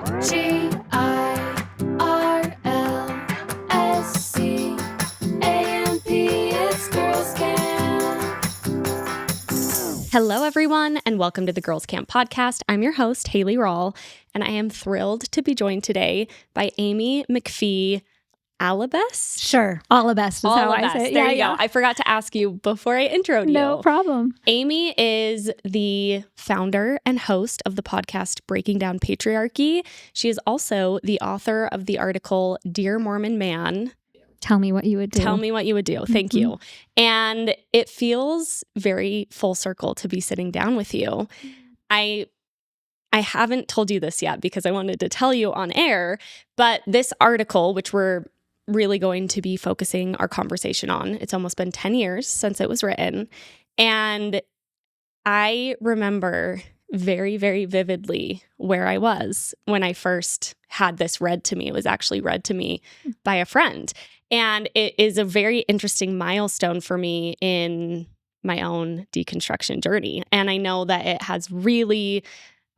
it's Girls Camp. Hello, everyone, and welcome to the Girls Camp podcast. I'm your host, Haley Rawl, and I am thrilled to be joined today by Amy McPhie Allebest. Sure. Allebest is how I say it. There you go. I forgot to ask you before I introed you. No problem. Amy is the founder and host of the podcast Breaking Down Patriarchy. She is also the author of the article Dear Mormon Man. Tell me what you would do. Tell me what you would do. Thank you. And it feels very full circle to be sitting down with you. I haven't told you this yet because I wanted to tell you on air, but this article, which we're really going to be focusing our conversation on, it's almost been 10 years since it was written. And I remember very, very vividly where I was when I first had this read to me. It was actually read to me by a friend. And it is a very interesting milestone for me in my own deconstruction journey. And I know that it has really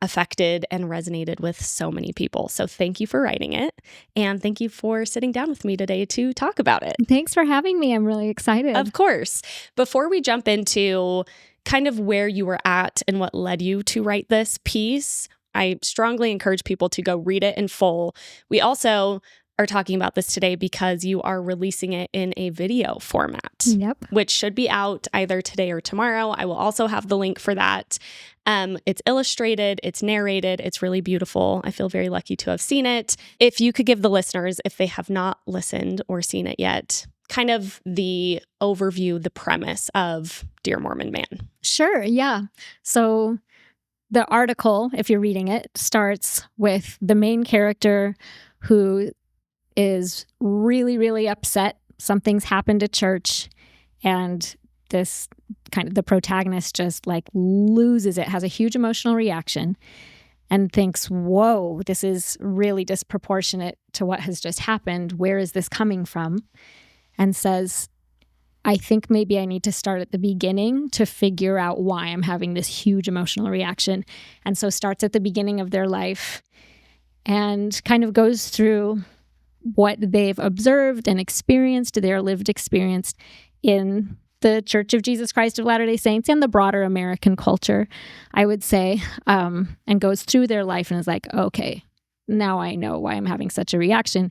affected and resonated with so many people. So thank you for writing it. And thank you for sitting down with me today to talk about it. Thanks for having me. I'm really excited. Of course. Before we jump into kind of where you were at and what led you to write this piece, I strongly encourage people to go read it in full. We also are talking about this today because you are releasing it in a video format, which should be out either today or tomorrow. I will also have the link for that. It's illustrated, it's narrated, it's really beautiful. I feel very lucky to have seen it. If you could give the listeners, if they have not listened or seen it yet, kind of the overview, the premise of Dear Mormon Man. Sure, yeah. So the article, if you're reading it, starts with the main character who is really, really upset. Something's happened at church, and this kind of the protagonist just like loses it, has a huge emotional reaction, and thinks, whoa, this is really disproportionate to what has just happened. Where is this coming from? And says, I think maybe I need to start at the beginning to figure out why I'm having this huge emotional reaction. And so starts at the beginning of their life and kind of goes through what they've observed and experienced, their lived experience in the Church of Jesus Christ of Latter-day Saints and the broader American culture, I would say, and goes through their life and is like, okay, now I know why I'm having such a reaction.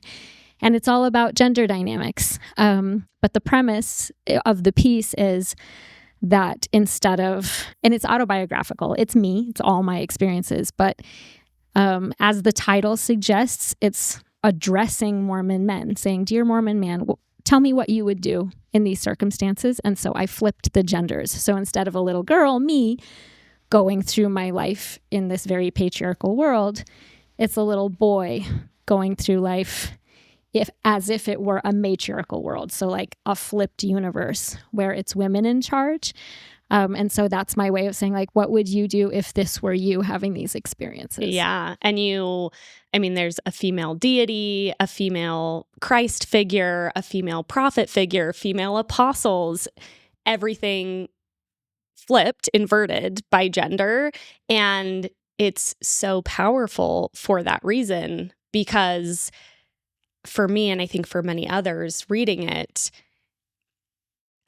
And it's all about gender dynamics. But the premise of the piece is that instead of, and it's autobiographical, it's me, it's all my experiences, but as the title suggests, it's addressing Mormon men, saying, Dear Mormon Man, tell me what you would do in these circumstances. And so I flipped the genders. So instead of a little girl, me, going through my life in this very patriarchal world, it's a little boy going through life as if it were a matriarchal world. So like a flipped universe where it's women in charge. And so that's my way of saying, like, what would you do if this were you having these experiences? Yeah. And there's a female deity, a female Christ figure, a female prophet figure, female apostles, everything flipped, inverted by gender. And it's so powerful for that reason, because for me, and I think for many others reading it,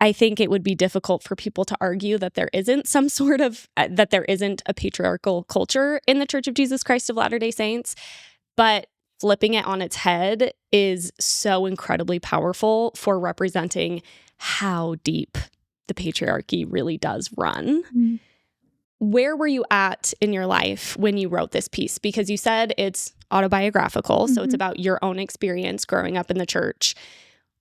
I think it would be difficult for people to argue that there isn't that there isn't a patriarchal culture in the Church of Jesus Christ of Latter-day Saints, but flipping it on its head is so incredibly powerful for representing how deep the patriarchy really does run. Mm-hmm. Where were you at in your life when you wrote this piece? Because you said it's autobiographical, so it's about your own experience growing up in the church.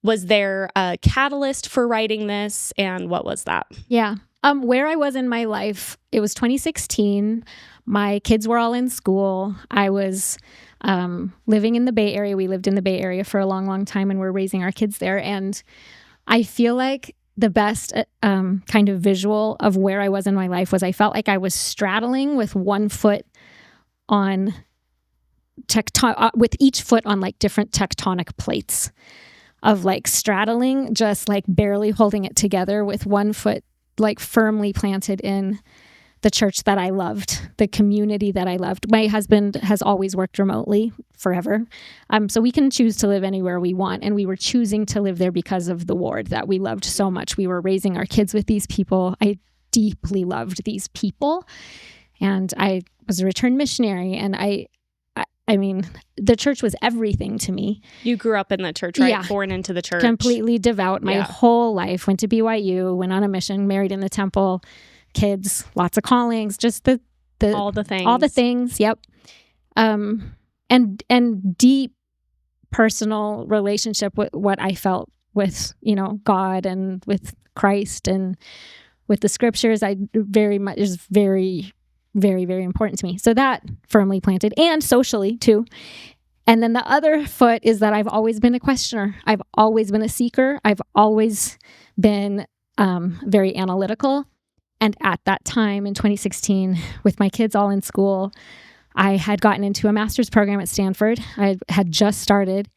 Was there a catalyst for writing this, and what was that? Yeah. Where I was in my life, it was 2016. My kids were all in school. I was living in the Bay Area. We lived in the Bay Area for a long, long time, and we're raising our kids there. And I feel like the best kind of visual of where I was in my life was I felt like I was straddling with one foot on with each foot on like different tectonic plates of like straddling, just like barely holding it together with one foot like firmly planted in the church that I loved, the community that I loved. My husband has always worked remotely forever. So we can choose to live anywhere we want. And we were choosing to live there because of the ward that we loved so much. We were raising our kids with these people. I deeply loved these people. And I was a returned missionary. And I mean, the church was everything to me. You grew up in the church, right? Yeah. Born into the church. Completely devout my whole life. Went to BYU, went on a mission, married in the temple, kids, lots of callings, just the all the things. All the things, yep. And deep personal relationship with what I felt with, God and with Christ and with the scriptures. Is very, very, very important to me. So that firmly planted, and socially too. And then the other foot is that I've always been a questioner. I've always been a seeker. I've always been very analytical. And at that time in 2016, with my kids all in school, I had gotten into a master's program at Stanford. I had just started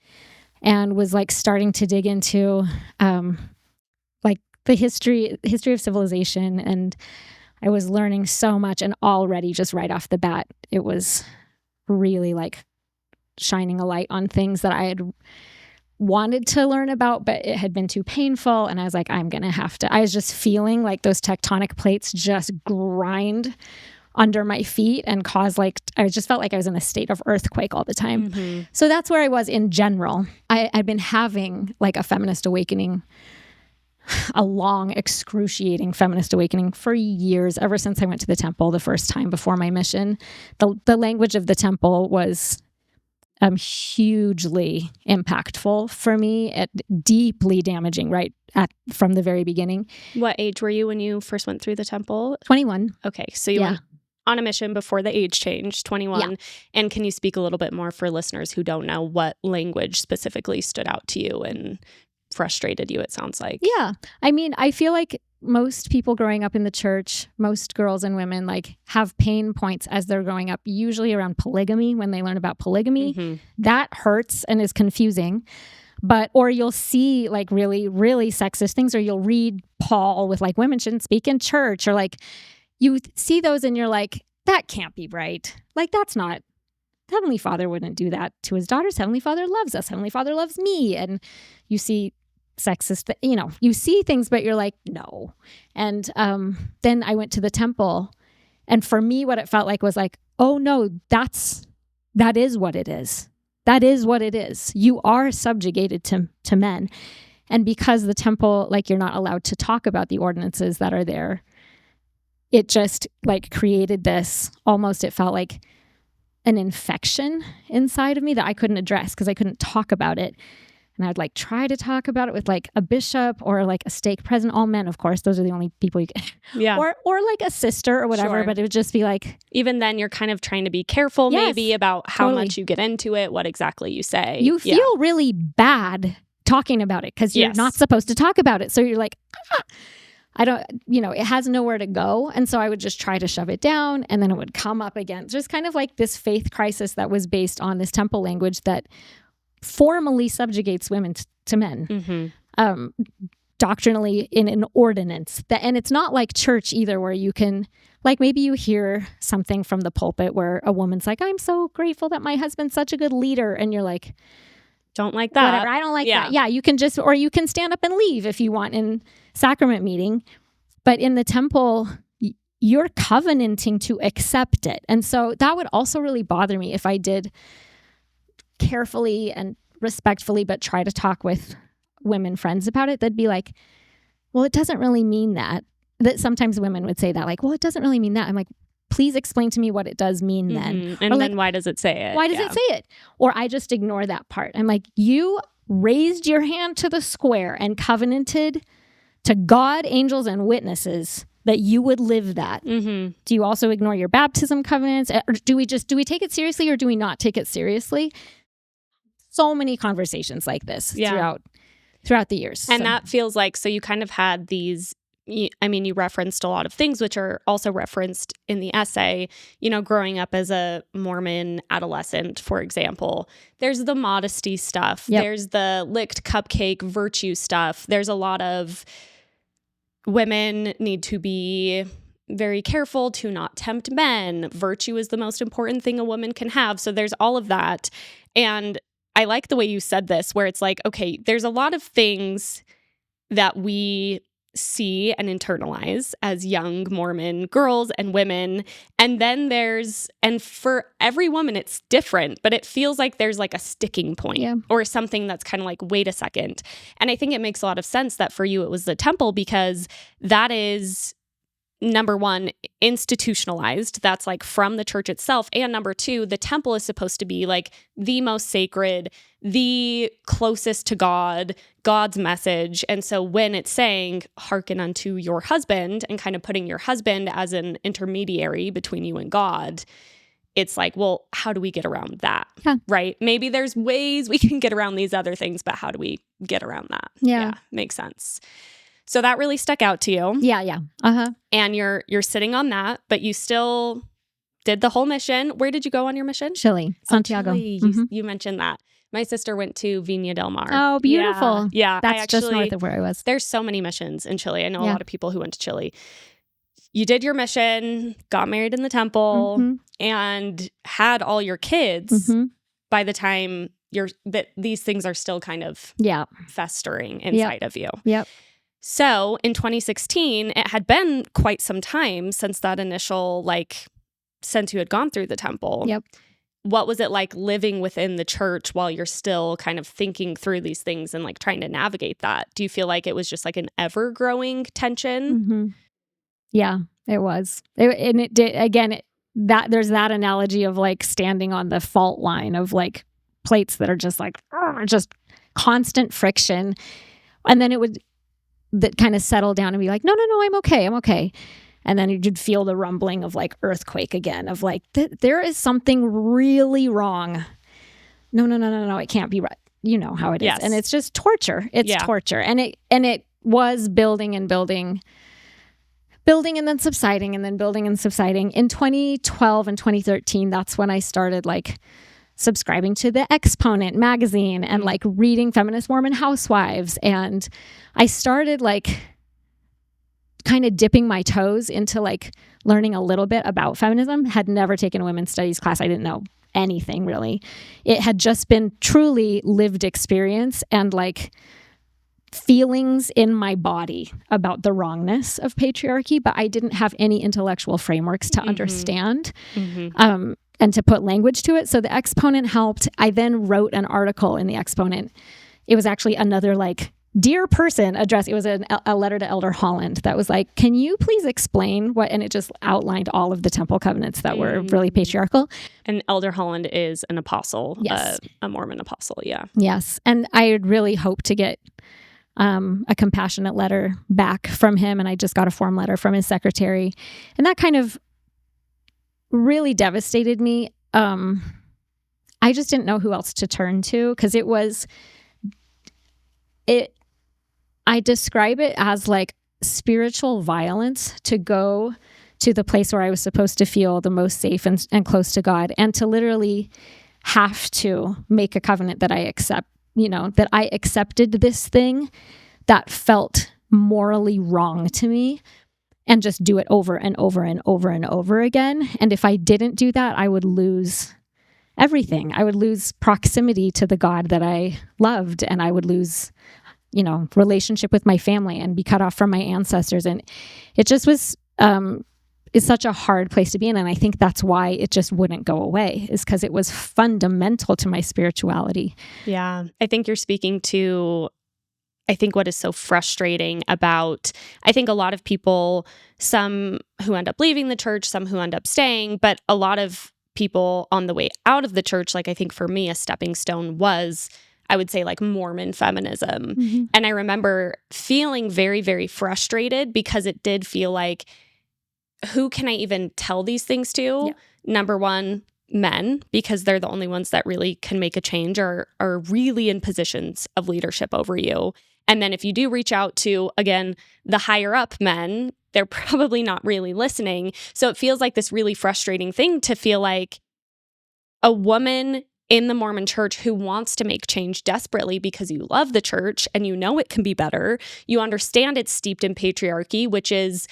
and was starting to dig into the history of civilization. And I was learning so much, and already just right off the bat, it was really shining a light on things that I had wanted to learn about, but it had been too painful. And I was like, I'm going to have to, I was just feeling like those tectonic plates just grind under my feet and cause I just felt like I was in a state of earthquake all the time. Mm-hmm. So that's where I was in general. I'd been having a feminist awakening, a long, excruciating feminist awakening for years, ever since I went to the temple the first time before my mission. The language of the temple was hugely impactful for me, deeply damaging from the very beginning. What age were you when you first went through the temple? 21. Okay, so you went on a mission before the age change, 21. Yeah. And can you speak a little bit more for listeners who don't know what language specifically stood out to you and frustrated you, it sounds like? Yeah. I mean, I feel like most people growing up in the church, most girls and women have pain points as they're growing up, usually around polygamy. When they learn about polygamy, mm-hmm. that hurts and is confusing. Or you'll see really, really sexist things, or you'll read Paul with women shouldn't speak in church, or you see those and you're like, that can't be right. That's not, Heavenly Father wouldn't do that to his daughters. Heavenly Father loves us. Heavenly Father loves me. And you see sexist, you see things, but you're like, no. And then I went to the temple, and for me, what it felt like was oh no, that is what it is. That is what it is. You are subjugated to men. And because the temple, you're not allowed to talk about the ordinances that are there, it just created this, almost it felt like an infection inside of me that I couldn't address because I couldn't talk about it. And I'd try to talk about it with a bishop or a stake president, all men, of course. Those are the only people you can, or a sister or whatever. Sure. But it would just be even then you're kind of trying to be careful, yes, maybe about how much you get into it, what exactly you say. You feel really bad talking about it because you're not supposed to talk about it. So you're I don't, it has nowhere to go. And so I would just try to shove it down, and then it would come up again. Just kind of this faith crisis that was based on this temple language that formally subjugates women to men, mm-hmm. Doctrinally in an ordinance. And it's not like church either, where you can, maybe you hear something from the pulpit where a woman's I'm so grateful that my husband's such a good leader. And you're don't like that. Whatever, I don't like that. Yeah, you can or you can stand up and leave if you want in sacrament meeting. But in the temple, you're covenanting to accept it. And so that would also really bother me if I did carefully and respectfully, but try to talk with women friends about it. They'd be well, it doesn't really mean that. That sometimes women would say that, well, it doesn't really mean that. I'm please explain to me what it does mean then. Mm-hmm. And then why does it say it? Why does it say it? Or I just ignore that part. I'm you raised your hand to the square and covenanted to God, angels, and witnesses that you would live that. Mm-hmm. Do you also ignore your baptism covenants? Or do we take it seriously, or do we not take it seriously? So many conversations like this throughout the years. And that feels so you kind of had these, you referenced a lot of things, which are also referenced in the essay, growing up as a Mormon adolescent, for example. There's the modesty stuff. Yep. There's the licked cupcake virtue stuff. There's a lot of women need to be very careful to not tempt men. Virtue is the most important thing a woman can have. So there's all of that. And I like the way you said this, where it's like, okay, there's a lot of things that we see and internalize as young Mormon girls and women. And then and for every woman, it's different, but it feels like there's like a sticking point or something that's kind of like, wait a second. And I think it makes a lot of sense that for you, it was the temple, because that is, number one, institutionalized. That's like from the church itself. And number two, the temple is supposed to be like the most sacred, the closest to God, God's message. And so when it's saying, hearken unto your husband, and kind of putting your husband as an intermediary between you and God, it's like, well, how do we get around that? Right? Maybe there's ways we can get around these other things, but how do we get around that? Yeah, makes sense. So that really stuck out to you. Yeah. And you're sitting on that, but you still did the whole mission. Where did you go on your mission? Chile, Santiago. Chile. You mentioned that. My sister went to Viña del Mar. Oh, beautiful. Yeah. That's just north of where I was. There's so many missions in Chile. I know a lot of people who went to Chile. You did your mission, got married in the temple, and had all your kids by the time these things are still kind of festering inside of you. Yep. So in 2016, it had been quite some time since that initial, since you had gone through the temple. Yep. What was it like living within the church while you're still kind of thinking through these things and trying to navigate that? Do you feel like it was just an ever-growing tension? Yeah, it was. It did, again, there's that analogy of standing on the fault line of plates that are just just constant friction. And then it would that kind of settle down and be no, I'm okay. And then you'd feel the rumbling of earthquake again of there is something really wrong. No, it can't be right. You know how it is. And it's just torture. It's torture. And it was building and then subsiding and then building and subsiding. In 2012 and 2013, that's when I started subscribing to the Exponent magazine and reading Feminist Mormon Housewives. And I started kind of dipping my toes into learning a little bit about feminism. Had never taken a women's studies class. I didn't know anything really. It had just been truly lived experience and feelings in my body about the wrongness of patriarchy, but I didn't have any intellectual frameworks to understand. And to put language to it. So the Exponent helped. I then wrote an article in the Exponent. It was actually another dear person address. It was a letter to Elder Holland that was can you please explain what, and it just outlined all of the temple covenants that were really patriarchal. And Elder Holland is an apostle, a Mormon apostle. Yeah. Yes. And I had really hoped to get a compassionate letter back from him. And I just got a form letter from his secretary. And that kind of really devastated me. I just didn't know who else to turn to because I describe it as spiritual violence to go to the place where I was supposed to feel the most safe and close to God, and to literally have to make a covenant that I accept, that I accepted this thing that felt morally wrong to me, and just do it over and over and over and over again. And if I didn't do that, I would lose everything. I would lose proximity to the God that I loved, and I would lose, relationship with my family and be cut off from my ancestors. And it just was, it's such a hard place to be in. And I think that's why it just wouldn't go away, is because it was fundamental to my spirituality. Yeah. I think you're speaking to what is so frustrating about, I think a lot of people, some who end up leaving the church, some who end up staying, but a lot of people on the way out of the church, I think for me, a stepping stone was, I would say Mormon feminism. And I remember feeling very, very frustrated because it did feel who can I even tell these things to? Yeah. Number one, men, because they're the only ones that really can make a change or are really in positions of leadership over you. And then if you do reach out to, again, the higher up men, they're probably not really listening. So it feels like this really frustrating thing to feel like a woman in the Mormon church who wants to make change desperately because you love the church and it can be better. You understand it's steeped in patriarchy, which is,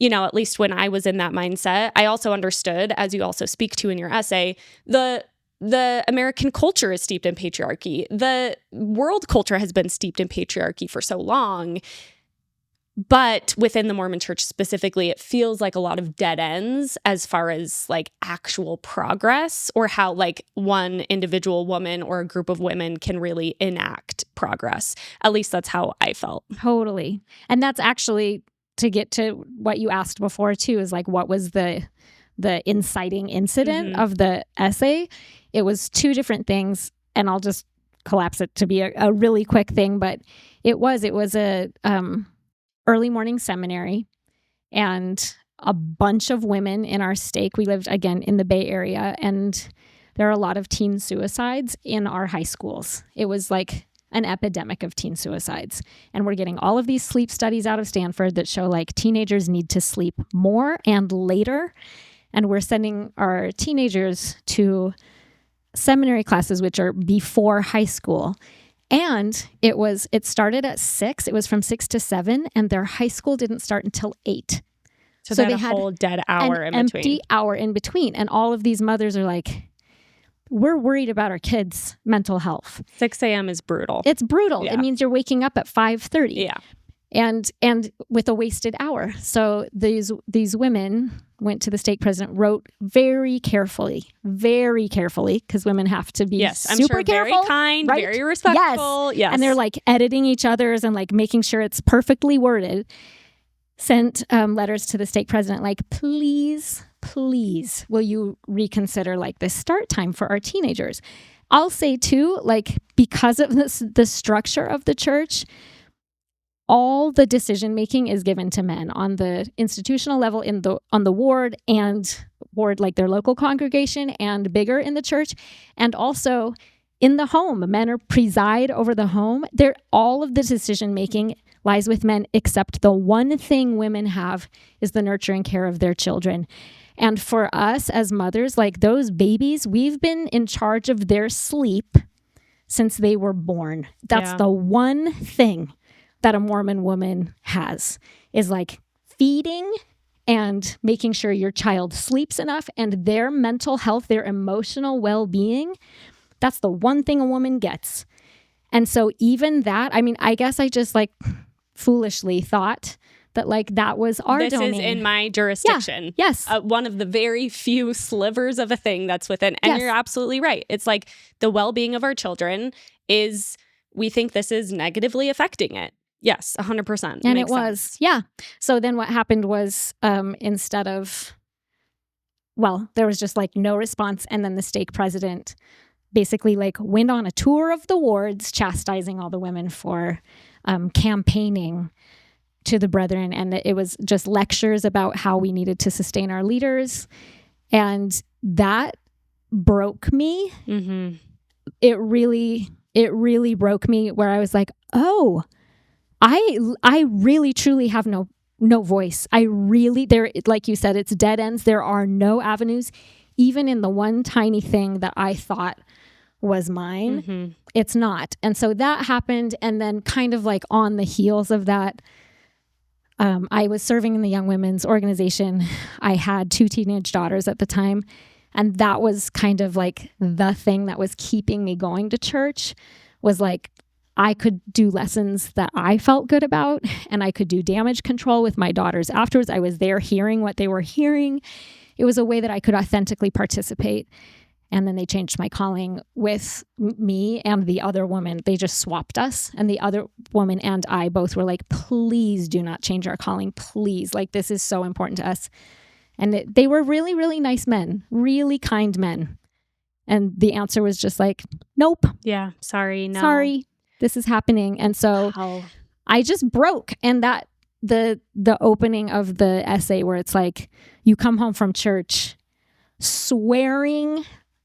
at least when I was in that mindset, I also understood, as you also speak to in your essay, the American culture is steeped in patriarchy. The world culture has been steeped in patriarchy for so long. But within the Mormon church specifically, it feels like a lot of dead ends as far as like actual progress, or how like one individual woman or a group of women can really enact progress. At least that's how I felt. Totally. And that's actually, to get to what you asked before too, is like, what was the inciting incident of the essay? It was two different things, and I'll just collapse it to be a really quick thing. But it was a early morning seminary, and a bunch of women in our stake. We lived again in the Bay Area, and there are a lot of teen suicides in our high schools. It was like an epidemic of teen suicides. And we're getting all of these sleep studies out of Stanford that show like teenagers need to sleep more and later. And we're sending our teenagers to seminary classes, which are before high school. And it started at 6. It was from 6 to 7, and their high school didn't start until 8. So they had a whole dead hour in between. Empty hour in between. And all of these mothers are like, we're worried about our kids' mental health. 6 a.m. is brutal. It's brutal. Yeah. It means you're waking up at 5:30. Yeah. And with a wasted hour. So these women went to the stake president, wrote very carefully, because women have to be super careful, very kind, right? very respectful. Yes. And they're like editing each other's and like making sure it's perfectly worded. Sent letters to the stake president like, please, will you reconsider like the start time for our teenagers? I'll say too, like, because of the structure of the church, all the decision making is given to men on the institutional level, on the ward like their local congregation, and bigger in the church, and also in the home. Men preside over the home. All of the decision making lies with men, except the one thing women have is the nurturing care of their children. And for us as mothers, like those babies, we've been in charge of their sleep since they were born. That's the one thing that a Mormon woman has, is like feeding and making sure your child sleeps enough, and their mental health, their emotional well-being. That's the one thing a woman gets. And so even that, I mean, I guess I just like foolishly thought that like that was our domain. This is in my jurisdiction. Yeah. Yes. One of the very few slivers of a thing that's within. And you're absolutely right. It's like the well-being of our children is, we think this is negatively affecting it. Yes, 100%. And it was, sense. Yeah. So then what happened was instead of, there was just like no response. And then the stake president basically like went on a tour of the wards, chastising all the women for campaigning to the brethren. And it was just lectures about how we needed to sustain our leaders. And that broke me. Mm-hmm. It really broke me, where I was like, oh, I really truly have no voice. There, like you said, it's dead ends. There are no avenues, even in the one tiny thing that I thought was mine. Mm-hmm. It's not. And so that happened. And then kind of like on the heels of that, I was serving in the Young Women's Organization. I had 2 teenage daughters at the time. And that was kind of like the thing that was keeping me going to church, was like, I could do lessons that I felt good about, and I could do damage control with my daughters afterwards. I was there hearing what they were hearing. It was a way that I could authentically participate. And then they changed my calling with me and the other woman. They just swapped us. And the other woman and I both were like, please do not change our calling. Please. Like, this is so important to us. And they were really, really nice men, really kind men. And the answer was just like, nope. Yeah. Sorry. No. Sorry. This is happening. And so I just broke. And that the opening of the essay, where it's like, you come home from church swearing,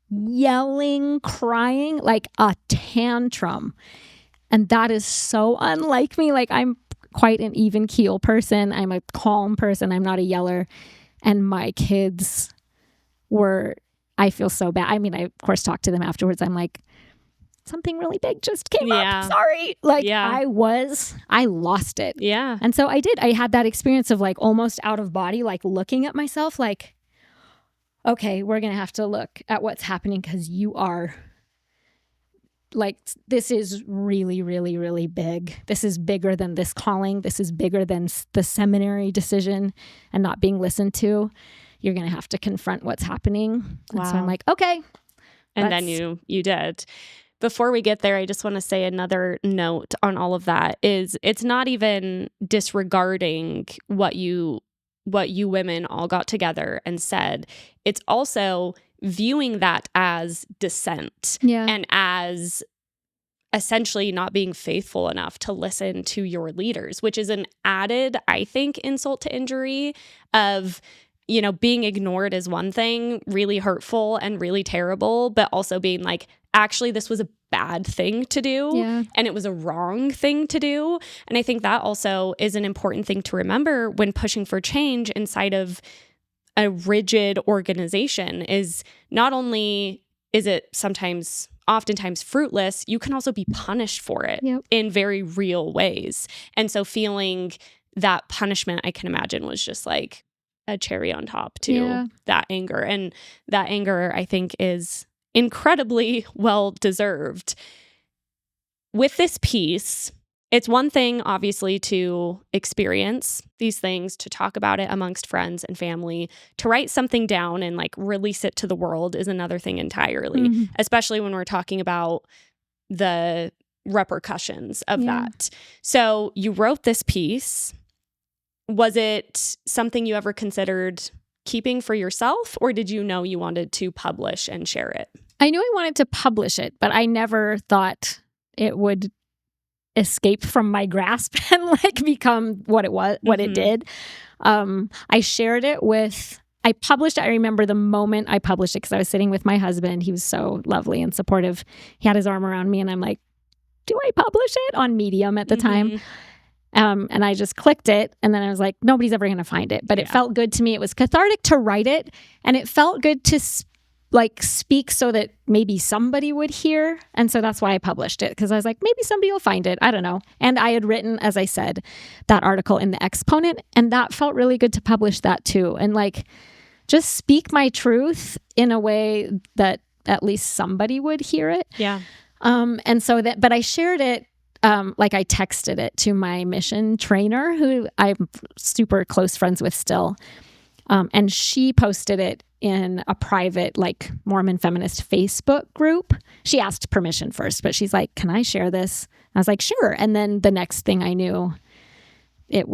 yelling, crying, like a tantrum. And that is so unlike me. Like, I'm quite an even keel person. I'm a calm person. I'm not a yeller. And my kids I feel so bad. I mean, I of course talked to them afterwards. I'm like, something really big just came Yeah. up. Sorry. Like Yeah. I lost it. Yeah. And so I had that experience of like almost out of body, like looking at myself like, okay, we're going to have to look at what's happening because you are like, this is really, really, really big. This is bigger than this calling. This is bigger than the seminary decision and not being listened to. You're going to have to confront what's happening. Wow. And so I'm like, okay. And then you did. Before we get there, I just want to say another note on all of that is it's not even disregarding what you women all got together and said. It's also viewing that as dissent and as essentially not being faithful enough to listen to your leaders, which is an added, I think, insult to injury of, you know, being ignored is one thing, really hurtful and really terrible, but also being like, actually, this was a bad thing to do and it was a wrong thing to do. And I think that also is an important thing to remember when pushing for change inside of a rigid organization is not only is it oftentimes fruitless, you can also be punished for it in very real ways. And so feeling that punishment, I can imagine, was just like a cherry on top to that anger. And that anger, I think, is incredibly well deserved. With this piece, it's one thing, obviously, to experience these things, to talk about it amongst friends and family. To write something down and like release it to the world is another thing entirely, especially when we're talking about the repercussions of that. So you wrote this piece. Was it something you ever considered keeping for yourself, or did you know you wanted to publish and share it? I knew I wanted to publish it, but I never thought it would escape from my grasp and like become what it was, what it did. I shared it I published it. I remember the moment I published it because I was sitting with my husband. He was so lovely and supportive. He had his arm around me and I'm like, do I publish it on Medium at the time? And I just clicked it and then I was like, nobody's ever going to find it. But it felt good to me. It was cathartic to write it and it felt good to speak so that maybe somebody would hear. And so that's why I published it, because I was like, maybe somebody will find it. I don't know. And I had written, as I said, that article in the Exponent, and that felt really good to publish that too. And like, just speak my truth in a way that at least somebody would hear it. Yeah. And so but I shared it, like I texted it to my mission trainer, who I'm super close friends with still. And she posted it in a private, like, Mormon feminist Facebook group. She asked permission first, but she's like, can I share this? I was like, sure. And then the next thing I knew, it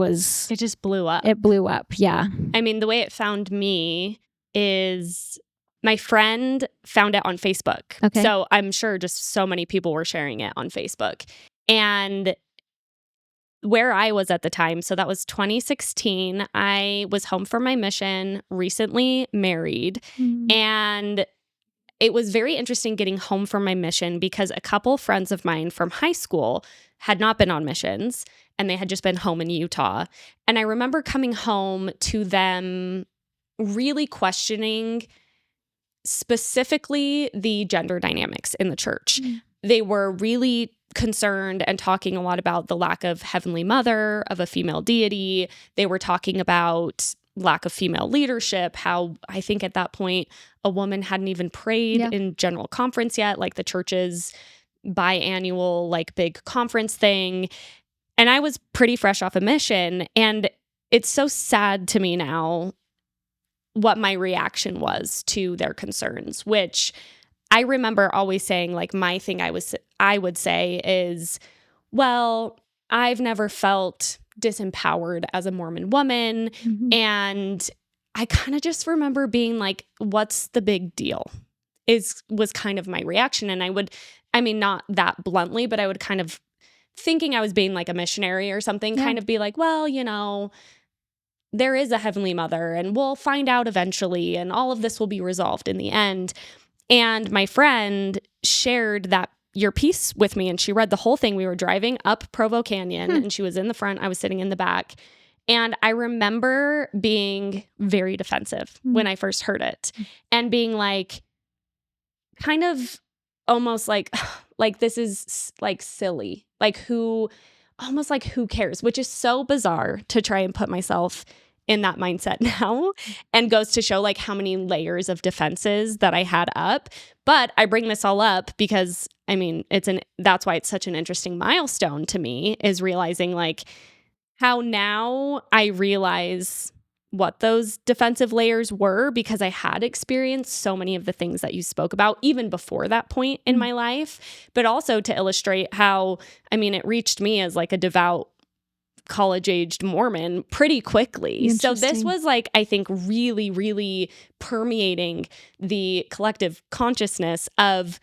just blew up. It blew up. Yeah. I mean, the way it found me is my friend found it on Facebook. Okay. So I'm sure just so many people were sharing it on Facebook. And where I was at the time, so that was 2016, I was home from my mission, recently married, and it was very interesting getting home from my mission because a couple friends of mine from high school had not been on missions, and they had just been home in Utah. And I remember coming home to them really questioning specifically the gender dynamics in the church. They were really concerned and talking a lot about the lack of Heavenly Mother, of a female deity. They were talking about lack of female leadership, how I think at that point a woman hadn't even prayed in general conference yet, like the church's biannual like big conference thing. And I was pretty fresh off a mission. And it's so sad to me now what my reaction was to their concerns, which I remember always saying, like, my thing I would say is, well, I've never felt disempowered as a Mormon woman. And I kind of just remember being like, what's the big deal? Was kind of my reaction. And I mean, not that bluntly, but I would kind of, thinking I was being like a missionary or something, kind of be like, well, you know, there is a Heavenly Mother and we'll find out eventually and all of this will be resolved in the end. And my friend shared your piece with me and she read the whole thing. We were driving up Provo Canyon and she was in the front. I was sitting in the back. And I remember being very defensive when I first heard it and being like, kind of almost like, Like, this is like silly. Like, who cares? Which is so bizarre to try and put myself in that mindset now, and goes to show like how many layers of defenses that I had up. But I bring this all up because I mean, that's why it's such an interesting milestone to me, is realizing like how now I realize what those defensive layers were, because I had experienced so many of the things that you spoke about even before that point in my life, but also to illustrate how, I mean, it reached me as like a devout college-aged Mormon pretty quickly. So this was like, I think, really, really permeating the collective consciousness of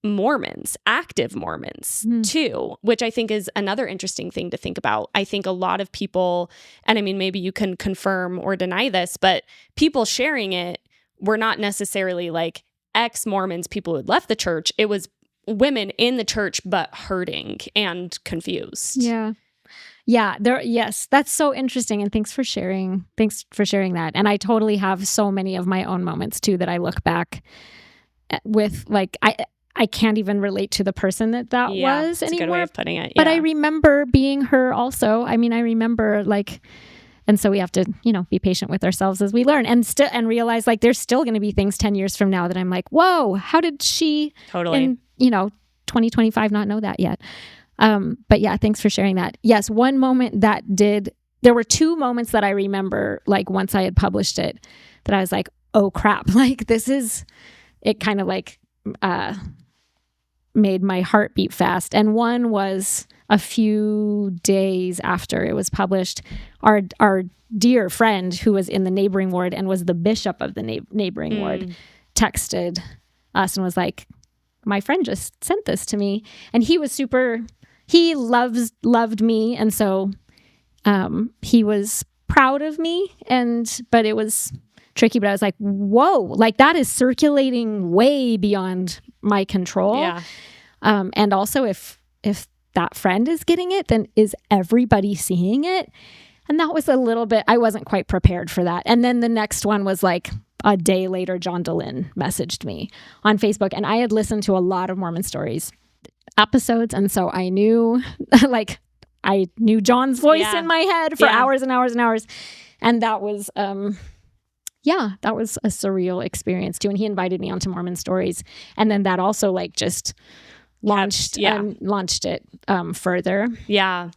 Mormons, active Mormons too, which I think is another interesting thing to think about. I think a lot of people, and I mean, maybe you can confirm or deny this, but people sharing it were not necessarily like ex-Mormons, people who had left the church. It was women in the church, but hurting and confused. Yeah. Yeah, yes, that's so interesting, and thanks for sharing that. And I totally have so many of my own moments too that I look back with, like, I can't even relate to the person that was anymore. That's a good way of putting it. Yeah. But I remember being her also. I mean, I remember like, and so we have to, be patient with ourselves as we learn, and realize like there's still going to be things 10 years from now that I'm like, whoa, how did she in 2025 not know that yet? But yeah, thanks for sharing that. Yes, one moment there were two moments that I remember, like once I had published it, that I was like, oh crap, like it kind of like made my heart beat fast. And one was a few days after it was published. Our dear friend who was in the neighboring ward and was the bishop of the neighboring ward texted us and was like, my friend just sent this to me. And he was he loved me. And so he was proud of me, but it was tricky. But I was like, whoa, like that is circulating way beyond my control. Yeah. And also if that friend is getting it, then is everybody seeing it? And that was a little bit, I wasn't quite prepared for that. And then the next one was like a day later, John DeLynn messaged me on Facebook, and I had listened to a lot of Mormon Stories episodes. And so I knew I knew John's voice in my head for hours and hours and hours. And that was, that was a surreal experience too. And he invited me onto Mormon Stories. And then that also like just launched it further. Yeah.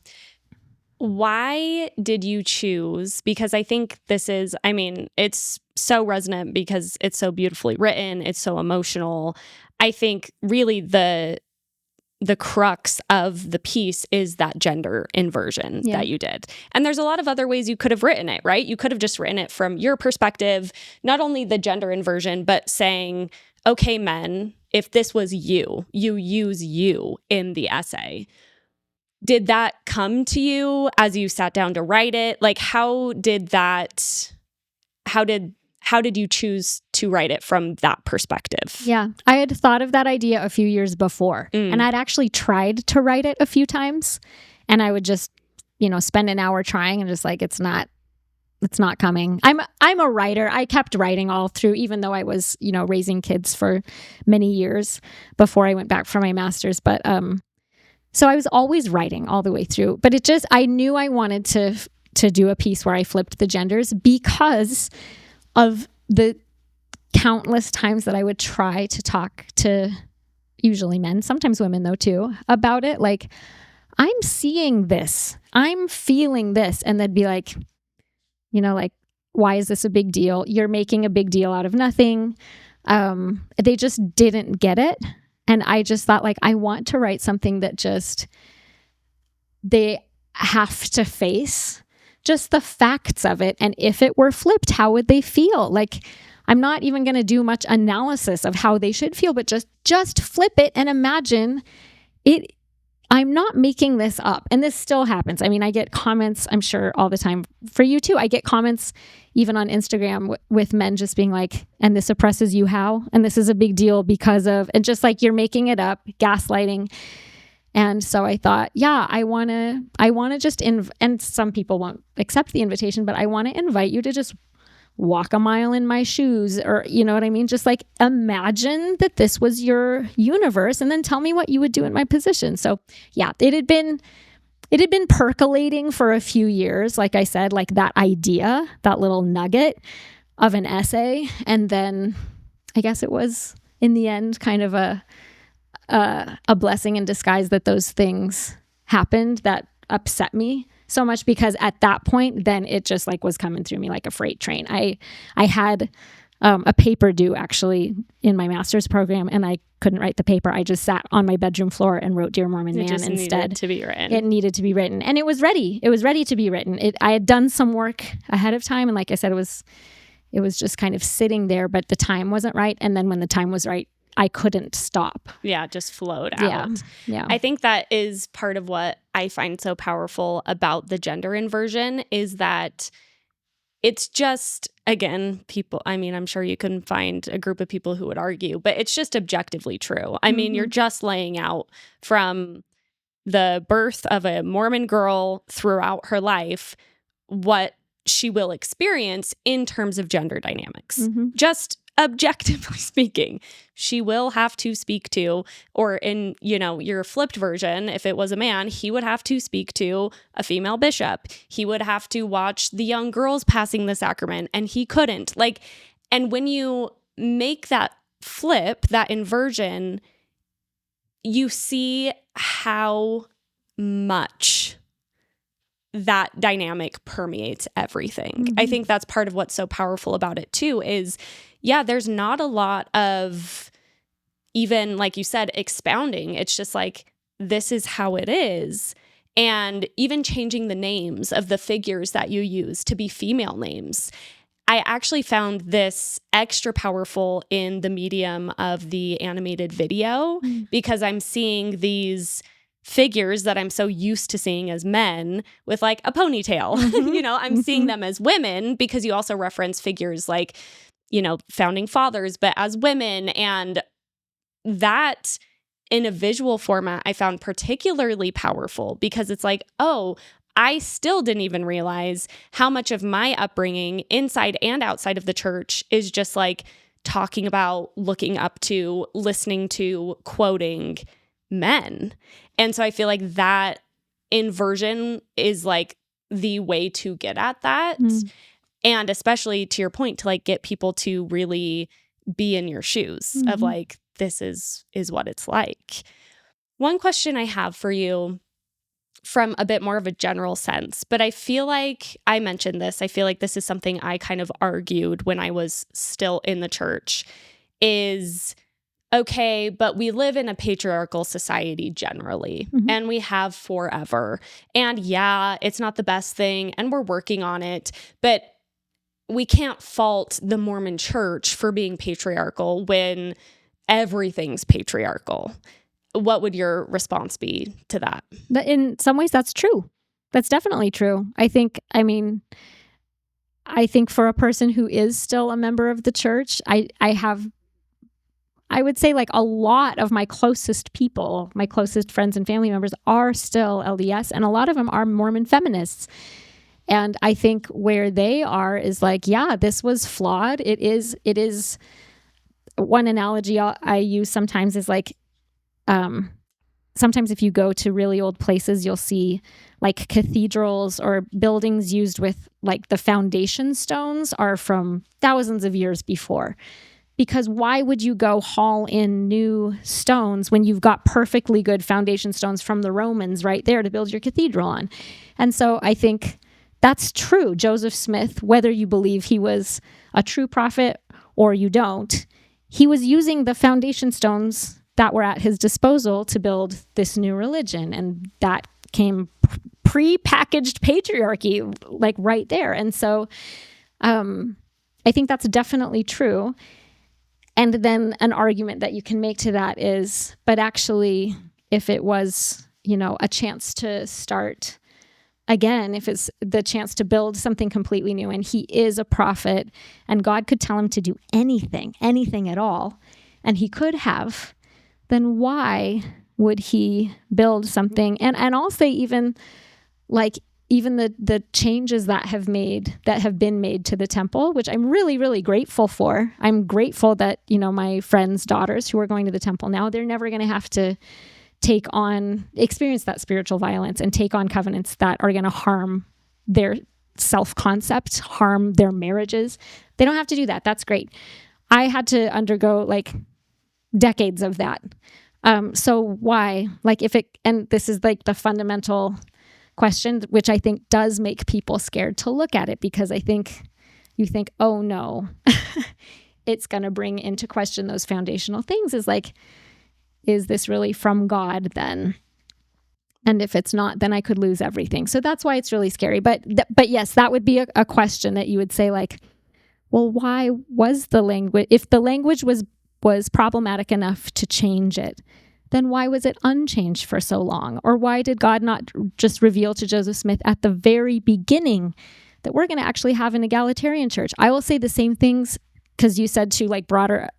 Why did you choose? Because I think it's so resonant because it's so beautifully written. It's so emotional. I think really the crux of the piece is that gender inversion that you did. And there's a lot of other ways you could have written it, right? You could have just written it from your perspective, not only the gender inversion, but saying, okay, men, if this was you use you in the essay. Did that come to you as you sat down to write it? Like, how did you choose to write it from that perspective? Yeah, I had thought of that idea a few years before, and I'd actually tried to write it a few times, and I would just, spend an hour trying and just like, it's not coming. I'm a writer. I kept writing all through, even though I was, raising kids for many years before I went back for my master's. But, so I was always writing all the way through, but I knew I wanted to do a piece where I flipped the genders because of the countless times that I would try to talk to usually men, sometimes women though too, about it. Like, I'm seeing this, I'm feeling this. And they'd be like, like, why is this a big deal? You're making a big deal out of nothing. They just didn't get it. And I just thought, like, I want to write something that just, they have to face just the facts of it. And if it were flipped, how would they feel? Like, I'm not even going to do much analysis of how they should feel, but just flip it and imagine it. I'm not making this up. And this still happens. I mean, I get comments, I'm sure all the time for you too. I get comments even on Instagram with men just being like, and this oppresses you how? And this is a big deal because of, and just like, you're making it up, gaslighting. And so I thought, I want to just, and some people won't accept the invitation, but I want to invite you to just walk a mile in my shoes, or you know what I mean? Just like imagine that this was your universe and then tell me what you would do in my position. So yeah, it had been percolating for a few years. Like I said, like that idea, that little nugget of an essay. And then I guess it was in the end kind of a blessing in disguise that those things happened that upset me so much, because at that point, then it just like was coming through me like a freight train. I had a paper due actually in my master's program, and I couldn't write the paper. I just sat on my bedroom floor and wrote Dear Mormon Man instead. Needed to be written. It needed to be written, and it was ready. It was ready to be written. I had done some work ahead of time, and like I said, it was just kind of sitting there, but the time wasn't right. And then when the time was right, I couldn't stop. Yeah, just flowed out. Yeah. I think that is part of what I find so powerful about the gender inversion, is that it's just, again, people, I mean, I'm sure you can find a group of people who would argue, but it's just objectively true. I mean, you're just laying out from the birth of a Mormon girl throughout her life what she will experience in terms of gender dynamics. Just objectively speaking, she will have to speak to, or in, your flipped version, if it was a man, he would have to speak to a female bishop. He would have to watch the young girls passing the sacrament, and he couldn't. And when you make that flip, that inversion, you see how much that dynamic permeates everything. I think that's part of what's so powerful about it too, is there's not a lot of, even like you said, expounding. It's just like, this is how it is. And even changing the names of the figures that you use to be female names. I actually found this extra powerful in the medium of the animated video, because I'm seeing these figures that I'm so used to seeing as men with like a ponytail. I'm seeing them as women, because you also reference figures like, founding fathers, but as women. And that in a visual format, I found particularly powerful, because it's like, oh, I still didn't even realize how much of my upbringing inside and outside of the church is just like talking about, looking up to, listening to, quoting men. And so I feel like that inversion is like the way to get at that. And especially to your point, to like get people to really be in your shoes of like, this is what it's like. One question I have for you from a bit more of a general sense, but I feel like I mentioned this. I feel like this is something I kind of argued when I was still in the church, is okay, but we live in a patriarchal society generally, and we have forever. And yeah, it's not the best thing, and we're working on it, but we can't fault the Mormon church for being patriarchal when everything's patriarchal. What would your response be to that? In some ways, that's true. That's definitely true. I think for a person who is still a member of the church, I would say like a lot of my closest people, my closest friends and family members are still LDS, and a lot of them are Mormon feminists. And I think where they are is like, yeah, this was flawed. It is one analogy I use sometimes is like, sometimes if you go to really old places, you'll see like cathedrals or buildings used with like the foundation stones are from thousands of years before. Because why would you go haul in new stones when you've got perfectly good foundation stones from the Romans right there to build your cathedral on? And so I think that's true. Joseph Smith, whether you believe he was a true prophet or you don't, he was using the foundation stones that were at his disposal to build this new religion. And that came pre-packaged patriarchy, like right there. And so I think that's definitely true. And then an argument that you can make to that is, but actually, if it was, a chance to start again, if it's the chance to build something completely new, and he is a prophet, and God could tell him to do anything at all, and he could have, then why would he build something? And I'll say even like even the changes that have been made to the temple, which I'm really, really grateful for. I'm grateful that, my friends' daughters who are going to the temple now, they're never going to have to experience that spiritual violence and take on covenants that are going to harm their self-concept, harm their marriages. They don't have to do that. That's great. I had to undergo decades of that. So why? And this is the fundamental question, which I think does make people scared to look at it, because I think you think, oh no, it's going to bring into question those foundational things. Is this really from God then? And if it's not, then I could lose everything. So that's why it's really scary. But yes, that would be a question that you would say well, why was the language, if the language was problematic enough to change it, then why was it unchanged for so long? Or why did God not just reveal to Joseph Smith at the very beginning that we're going to actually have an egalitarian church? I will say the same things, because you said to broader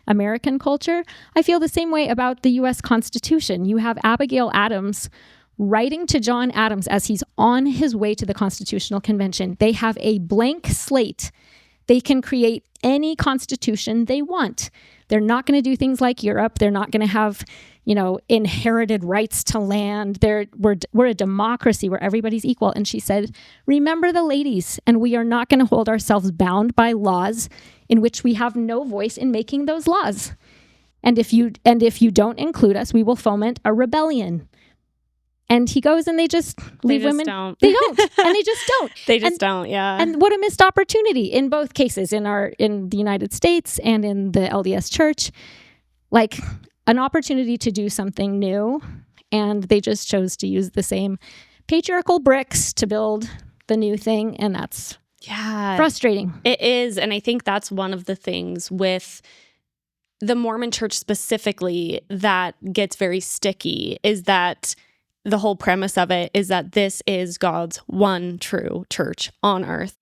American culture. I feel the same way about the U.S. Constitution. You have Abigail Adams writing to John Adams as he's on his way to the Constitutional Convention. They have a blank slate. They can create any constitution they want. They're not going to do things like Europe. They're not going to have, inherited rights to land. We're a democracy where everybody's equal. And she said, remember the ladies, and we are not going to hold ourselves bound by laws in which we have no voice in making those laws. And if you don't include us, we will foment a rebellion. And he goes and they just leave women. They don't. And they just don't. They just don't. Yeah. And what a missed opportunity in both cases, in the United States and in the LDS Church, an opportunity to do something new. And they just chose to use the same patriarchal bricks to build the new thing. And that's frustrating. It is. And I think that's one of the things with the Mormon Church specifically that gets very sticky, is that the whole premise of it is that this is God's one true church on earth,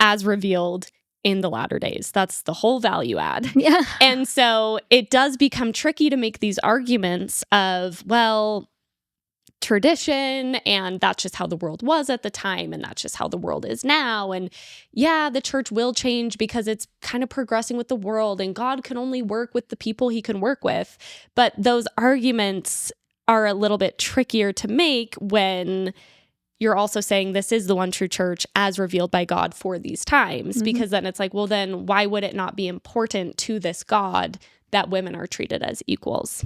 as revealed in the latter days. That's the whole value add. Yeah. And so it does become tricky to make these arguments of, well, tradition, and that's just how the world was at the time, and that's just how the world is now. And the church will change because it's kind of progressing with the world, and God can only work with the people he can work with. But those arguments are a little bit trickier to make when you're also saying this is the one true church as revealed by God for these times, because then it's well, then why would it not be important to this God that women are treated as equals?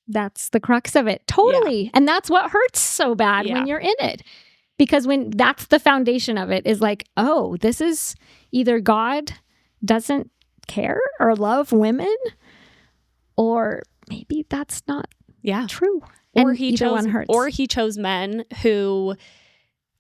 That's the crux of it. Totally. Yeah. And that's what hurts so bad when you're in it. Because when that's the foundation of it, is oh, this is either God doesn't care or love women, or maybe that's not true. Or he chose men who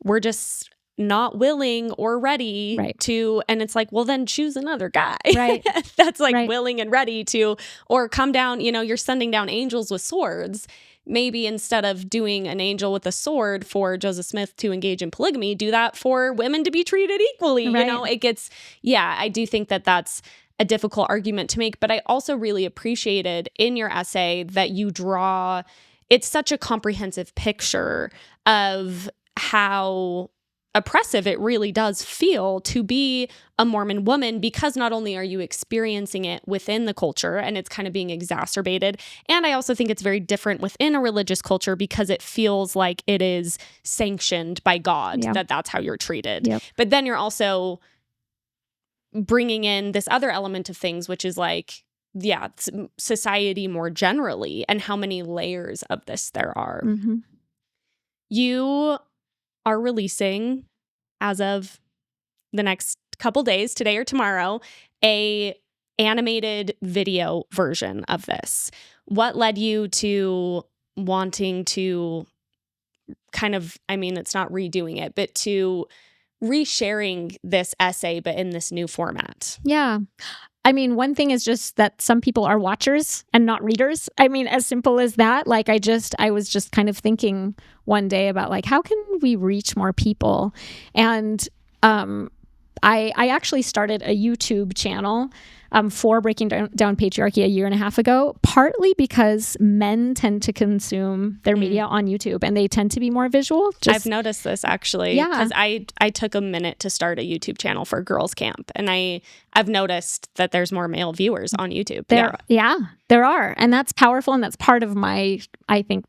were just not willing or ready to, and it's well, then choose another guy. Right. That's willing and ready to, or come down, you're sending down angels with swords. Maybe instead of doing an angel with a sword for Joseph Smith to engage in polygamy, do that for women to be treated equally. Right. It gets, I do think that that's a difficult argument to make, but I also really appreciated in your essay that you draw, it's such a comprehensive picture of how oppressive it really does feel to be a Mormon woman, because not only are you experiencing it within the culture and it's kind of being exacerbated, and I also think it's very different within a religious culture because it feels like it is sanctioned by God, that's how you're treated. Yep. But then you're also bringing in this other element of things, which is society more generally, and how many layers of this there are. Mm-hmm. You are releasing, as of the next couple days, today or tomorrow, a animated video version of this. What led you to wanting to kind of, it's not redoing it, but to resharing this essay, but in this new format? Yeah. One thing is just that some people are watchers and not readers. As simple as that. I was just kind of thinking one day about how can we reach more people? And I actually started a YouTube channel for breaking down patriarchy a year and a half ago, partly because men tend to consume their media on YouTube and they tend to be more visual. I've noticed this actually, Yeah. because I took a minute to start a YouTube channel for girls camp, and I've noticed that there's more male viewers on YouTube. There are. And that's powerful. And that's part of my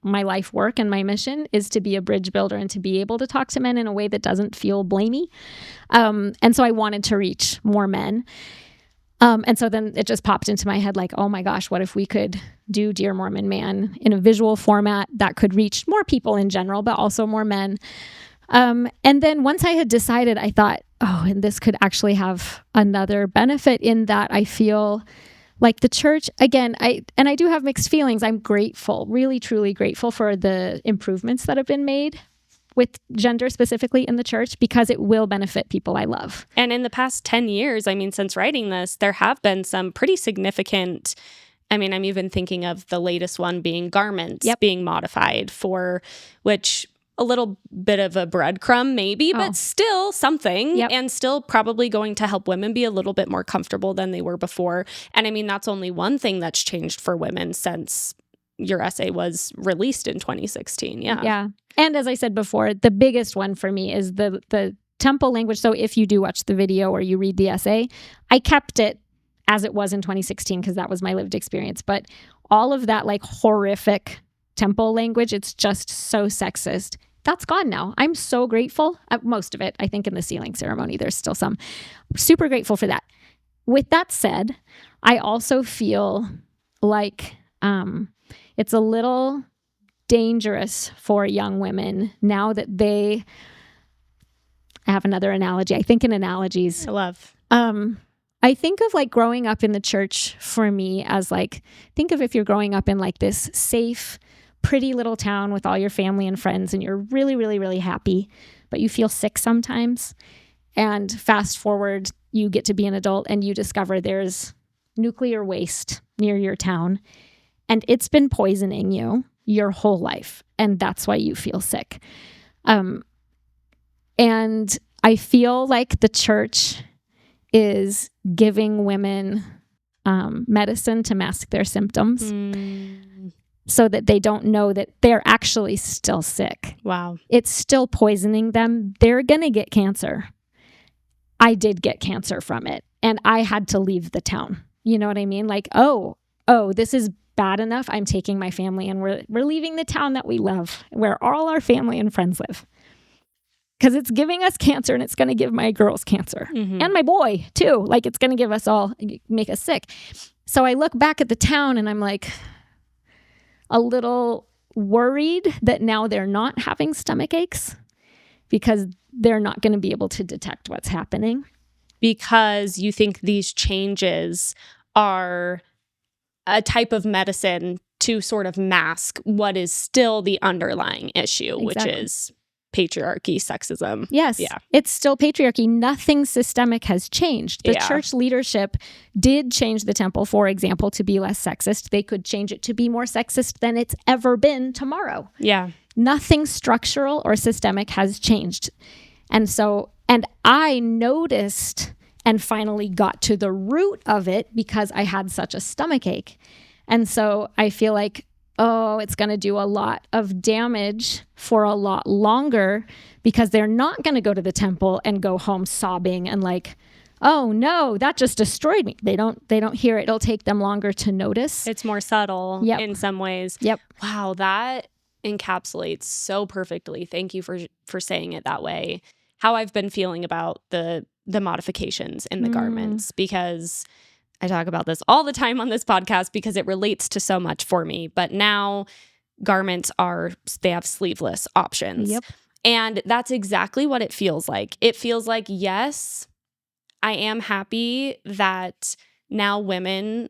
life work and my mission is to be a bridge builder and to be able to talk to men in a way that doesn't feel blamey. And so I wanted to reach more men. And so then it just popped into my head like, oh my gosh, what if we could do Dear Mormon Man in a visual format that could reach more people in general, but also more men. And then once I had decided, I thought, oh, and this could actually have another benefit in that I feel like the church, again, I do have mixed feelings. I'm grateful, really, truly grateful for the improvements that have been made with gender specifically in the church because it will benefit people I love. And in the past 10 years, I mean, since writing this, there have been some pretty significant, I mean, I'm even thinking of the latest one being garments being modified for which a little bit of a breadcrumb maybe, but still something and still probably going to help women be a little bit more comfortable than they were before. And I mean, that's only one thing that's changed for women since your essay was released in 2016. Yeah. And as I said before, the biggest one for me is the temple language. So if you do watch the video or you read the essay, I kept it as it was in 2016 because that was my lived experience. But all of that like horrific temple language, it's just so sexist. That's gone now. I'm so grateful. Most of it, I think in the sealing ceremony, there's still some. Super grateful for that. With that said, I also feel like it's a little dangerous for young women now that I have another analogy. I think in analogies. I love. I think of like growing up in the church for me as like, think of if you're growing up in like this safe, pretty little town with all your family and friends and you're really, really, really happy, but you feel sick sometimes. And fast forward, you get to be an adult and you discover there's nuclear waste near your town and it's been poisoning you your whole life. And that's why you feel sick. And I feel like the church is giving women medicine to mask their symptoms. So that they don't know that they're actually still sick. Wow. It's still poisoning them. They're going to get cancer. I did get cancer from it. And I had to leave the town. You know what I mean? Like, oh, this is bad enough. I'm taking my family and we're leaving the town that we love, where all our family and friends live. Because it's giving us cancer and it's going to give my girls cancer. And my boy, too. Like, it's going to give us all, make us sick. So I look back at the town and I'm like, a little worried that now they're not having stomach aches because they're not going to be able to detect what's happening. Because you think these changes are a type of medicine to sort of mask what is still the underlying issue, which is patriarchy, sexism. Yes. Yeah. It's still patriarchy. Nothing systemic has changed. The church leadership did change the temple, for example, to be less sexist. They could change it to be more sexist than it's ever been tomorrow. Yeah. Nothing structural or systemic has changed. And I noticed and finally got to the root of it because I had such a stomach ache. And so I feel like, it's going to do a lot of damage for a lot longer because they're not going to go to the temple and go home sobbing and like, oh no, that just destroyed me. They don't hear it. It'll take them longer to notice. It's more subtle in some ways. Yep. Wow, that encapsulates so perfectly. Thank you for saying it that way. How I've been feeling about the modifications in the garments, because I talk about this all the time on this podcast because it relates to so much for me. But now garments they have sleeveless options. Yep. And that's exactly what it feels like. It feels like, yes, I am happy that now women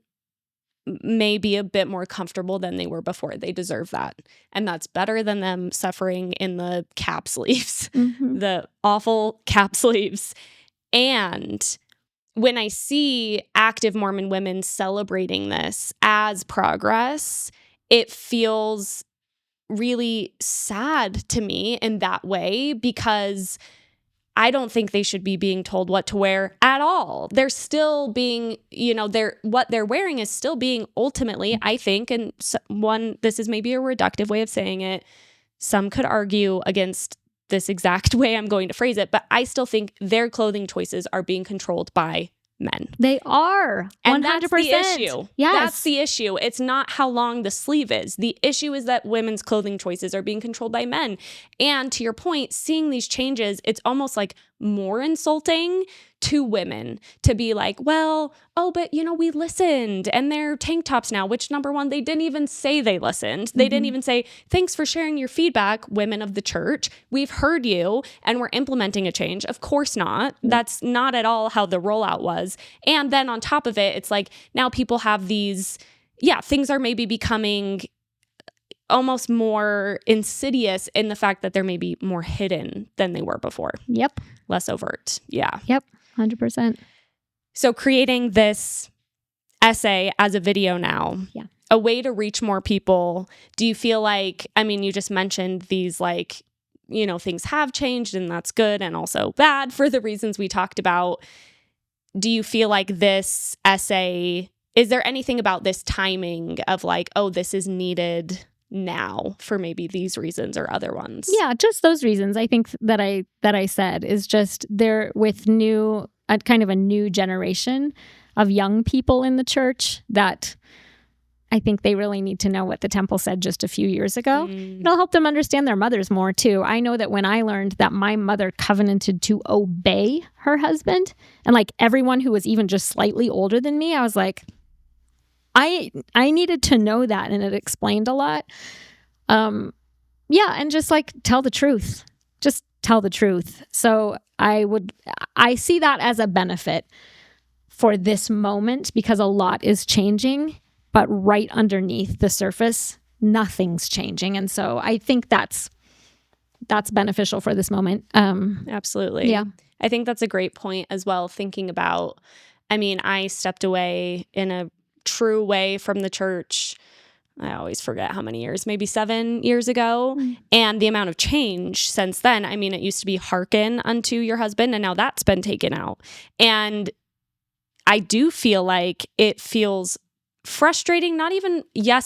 may be a bit more comfortable than they were before. They deserve that. And that's better than them suffering in the cap sleeves, the awful cap sleeves. And when I see active Mormon women celebrating this as progress, it feels really sad to me in that way because I don't think they should be being told what to wear at all. They're still being, what they're wearing is still being ultimately, I think, and this is maybe a reductive way of saying it. Some could argue against this exact way I'm going to phrase it, but I still think their clothing choices are being controlled by men. They are. 100%. And that's the issue. Yes. That's the issue. It's not how long the sleeve is. The issue is that women's clothing choices are being controlled by men. And to your point, seeing these changes, it's almost like more insulting to women to be like, well, but we listened and they're tank tops now, which number one, they didn't even say they listened. They didn't even say, thanks for sharing your feedback, women of the church. We've heard you and we're implementing a change. Of course not. That's not at all how the rollout was. And then on top of it, it's like now people have these, things are maybe becoming almost more insidious in the fact that they're maybe more hidden than they were before. Yep. Less overt. Yeah. Yep. 100%. So creating this essay as a video now, a way to reach more people. Do you feel like, you just mentioned these things have changed and that's good and also bad for the reasons we talked about. Do you feel like this essay, is there anything about this timing of this is needed now for maybe these reasons or other ones? Yeah, just those reasons. I think that I said is just they're with kind of a new generation of young people in the church that I think they really need to know what the temple said just a few years ago. It'll help them understand their mothers more too. I know that when I learned that my mother covenanted to obey her husband, and everyone who was even just slightly older than me, I was like, I needed to know that, and it explained a lot. And just tell the truth. Just tell the truth. So I see that as a benefit for this moment because a lot is changing, but right underneath the surface, nothing's changing. And so I think that's beneficial for this moment. Absolutely. Yeah. I think that's a great point as well, thinking about, I stepped away in a true way from the church. I always forget how many years, maybe 7 years ago. And the amount of change since then, it used to be hearken unto your husband, and now that's been taken out. And I do feel like it feels frustrating, not even,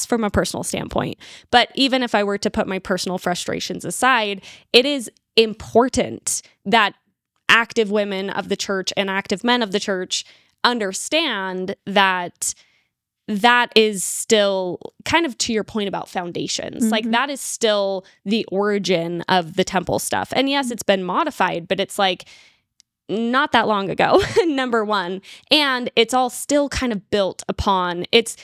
from a personal standpoint, but even if I were to put my personal frustrations aside, it is important that active women of the church and active men of the church understand that is still kind of to your point about foundations. That is still the origin of the temple stuff. And yes, it's been modified, but it's not that long ago, number one. And it's all still kind of built upon, it's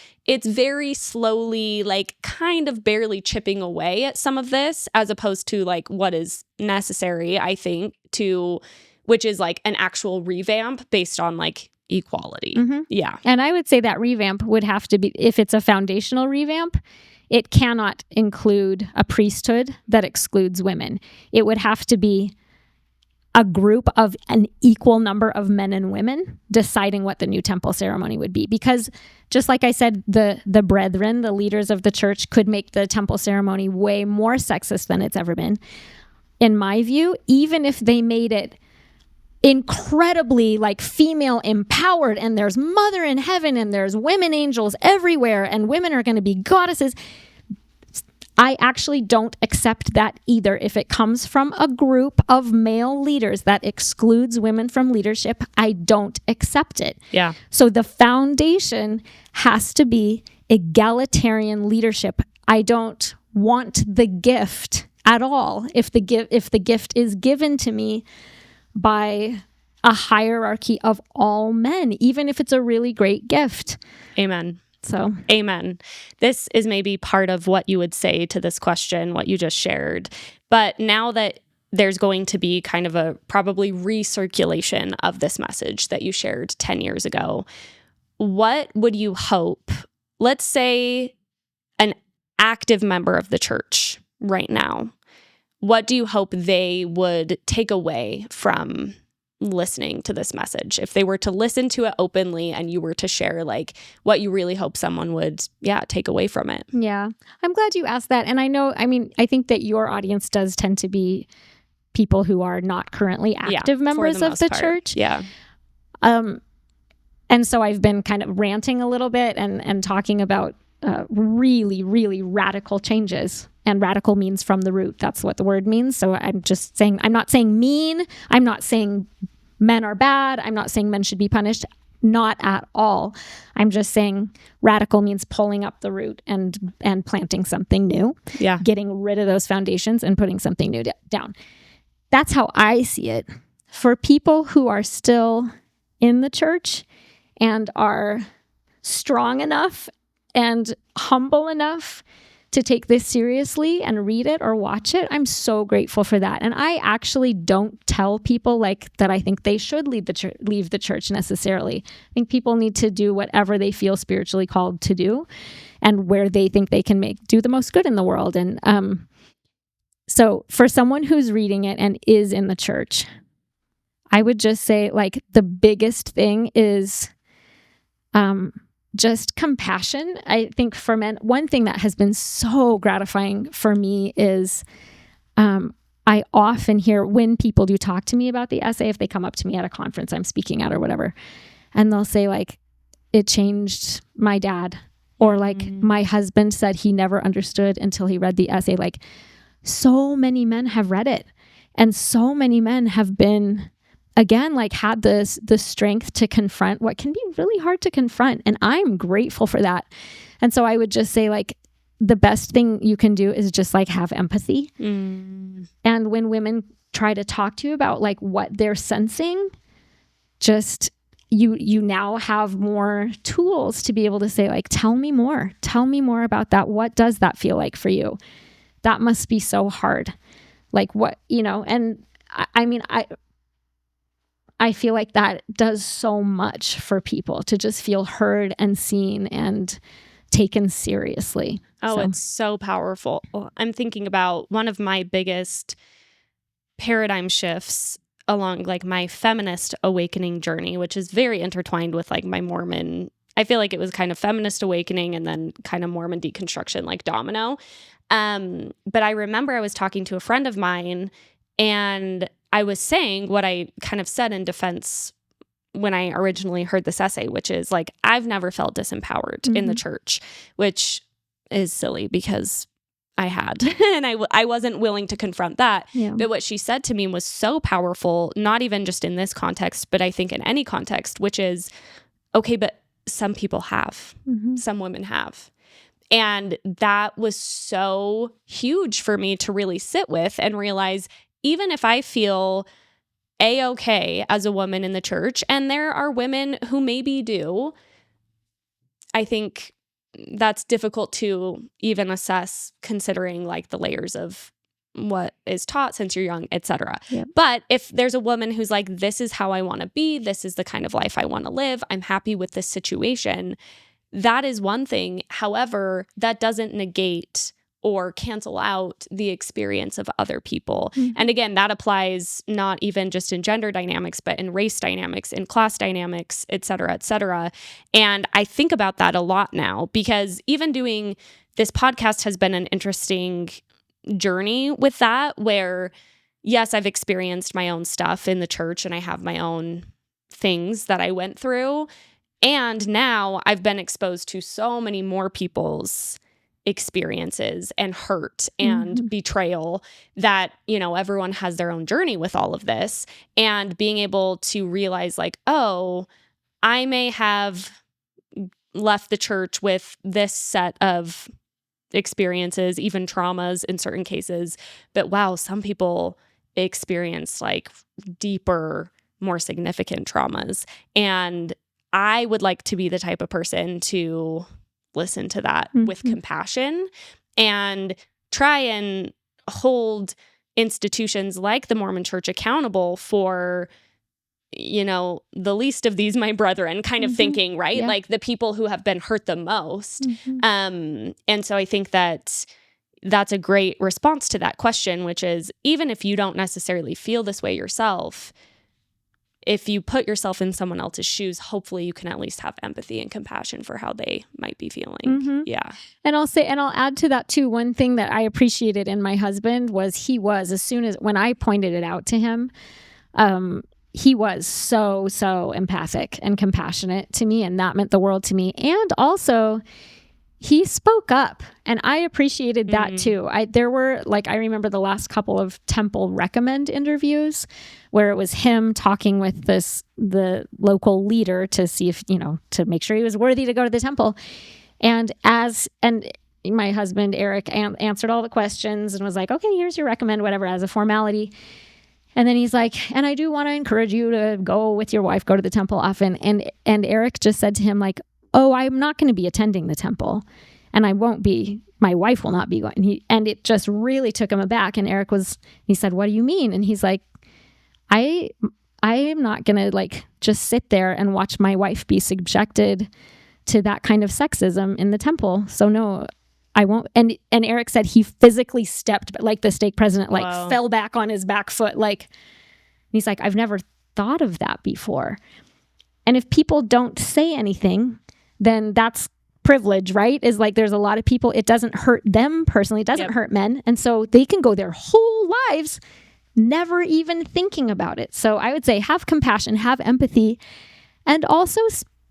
very slowly, kind of barely chipping away at some of this, as opposed to what is necessary, I think, which is an actual revamp based on equality. Yeah. And I would say that revamp would have to be, if it's a foundational revamp, it cannot include a priesthood that excludes women. It would have to be a group of an equal number of men and women deciding what the new temple ceremony would be. Because just like I said, the brethren, the leaders of the church, could make the temple ceremony way more sexist than it's ever been. In my view, even if they made it incredibly female empowered, and there's mother in heaven and there's women angels everywhere and women are going to be goddesses, I actually don't accept that either. If it comes from a group of male leaders that excludes women from leadership, I don't accept it. Yeah. So the foundation has to be egalitarian leadership. I don't want the gift at all if the gift is given to me by a hierarchy of all men, even if it's a really great gift. Amen. So, amen. This is maybe part of what you would say to this question, what you just shared. But now that there's going to be kind of a probably recirculation of this message that you shared 10 years ago, what would you hope, let's say an active member of the church right now, what do you hope they would take away from listening to this message? If they were to listen to it openly and you were to share what you really hope someone would, take away from it. Yeah. I'm glad you asked that. And I think that your audience does tend to be people who are not currently active members of the church. Yeah. And so I've been kind of ranting a little bit and talking about really, really radical changes. And radical means from the root. That's what the word means. So I'm just saying, I'm not saying mean. I'm not saying men are bad. I'm not saying men should be punished. Not at all. I'm just saying radical means pulling up the root and planting something new. Yeah. Getting rid of those foundations and putting something new down. That's how I see it. For people who are still in the church and are strong enough and humble enough to take this seriously and read it or watch it, I'm so grateful for that. And I actually don't tell people like that I think they should leave the church necessarily. I think people need to do whatever they feel spiritually called to do and where they think they can do the most good in the world. And so for someone who's reading it and is in the church, I would just say like the biggest thing is just compassion. I think for men, one thing that has been so gratifying for me is I often hear when people do talk to me about the essay, if they come up to me at a conference I'm speaking at or whatever, and they'll say like, it changed my dad, or like my husband said he never understood until he read the essay. Like so many men have read it, and so many men have been, again, like had the strength to confront what can be really hard to confront. And I'm grateful for that. And so I would just say like the best thing you can do is just like have empathy. And when women try to talk to you about like what they're sensing, just you now have more tools to be able to say like, tell me more about that. What does that feel like for you? That must be so hard. Like what, and I mean, I feel like that does so much for people to just feel heard and seen and taken seriously. Oh, it's so powerful. I'm thinking about one of my biggest paradigm shifts along like my feminist awakening journey, which is very intertwined with like my Mormon. I feel like it was kind of feminist awakening and then kind of Mormon deconstruction, like domino. But I remember I was talking to a friend of mine and I was saying what I kind of said in defense when I originally heard this essay, which is like, I've never felt disempowered in the church, which is silly because I had, and I wasn't willing to confront that. Yeah. But what she said to me was so powerful, not even just in this context, but I think in any context, which is, okay, but some people have, some women have. And that was so huge for me to really sit with and realize, even if I feel A-okay as a woman in the church, and there are women who maybe do, I think that's difficult to even assess considering like the layers of what is taught since you're young, etc. Yeah. But if there's a woman who's like, this is how I want to be, this is the kind of life I want to live, I'm happy with this situation, that is one thing. However, that doesn't negate or cancel out the experience of other people. And again, that applies not even just in gender dynamics, but in race dynamics, in class dynamics, et cetera, et cetera. And I think about that a lot now because even doing this podcast has been an interesting journey with that, where yes, I've experienced my own stuff in the church and I have my own things that I went through. And now I've been exposed to so many more people's experiences and hurt and betrayal that, everyone has their own journey with all of this. And being able to realize like, oh, I may have left the church with this set of experiences, even traumas in certain cases, but wow, some people experience like deeper, more significant traumas. And I would like to be the type of person to listen to that with compassion and try and hold institutions like the Mormon Church accountable for, the least of these, my brethren, kind of thinking, right? Yeah. Like the people who have been hurt the most. And so I think that that's a great response to that question, which is, even if you don't necessarily feel this way yourself, if you put yourself in someone else's shoes, hopefully you can at least have empathy and compassion for how they might be feeling. Yeah. And I'll add to that too. One thing that I appreciated in my husband was as soon as when I pointed it out to him, he was so empathic and compassionate to me. And that meant the world to me. And also, he spoke up, and I appreciated that too. I remember the last couple of temple recommend interviews where it was him talking with the local leader to see if, to make sure he was worthy to go to the temple. And my husband, Eric, answered all the questions and was like, okay, here's your recommend, whatever, as a formality. And then he's like, and I do want to encourage you to go with your wife, go to the temple often. And Eric just said to him, like, oh, I'm not going to be attending the temple, and my wife will not be going. And it just really took him aback. And he said, what do you mean? And he's like, I am not going to like just sit there and watch my wife be subjected to that kind of sexism in the temple. So no, I won't. And Eric said he physically stepped, like the stake president, like fell back on his back foot. Like, he's like, I've never thought of that before. And if people don't say anything, then that's privilege, right? Is like, there's a lot of people, it doesn't hurt them personally. It doesn't hurt men. And so they can go their whole lives never even thinking about it. So I would say have compassion, have empathy, and also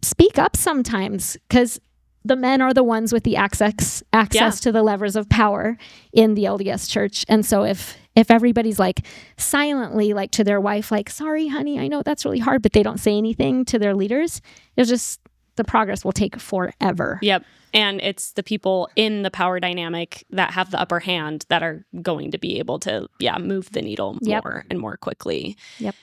speak up sometimes, because the men are the ones with the access to the levers of power in the LDS church. And so if everybody's like silently, like to their wife, like, sorry, honey, I know that's really hard, but they don't say anything to their leaders, the progress will take forever. Yep. And it's the people in the power dynamic that have the upper hand that are going to be able to, move the needle more and more quickly. Yep.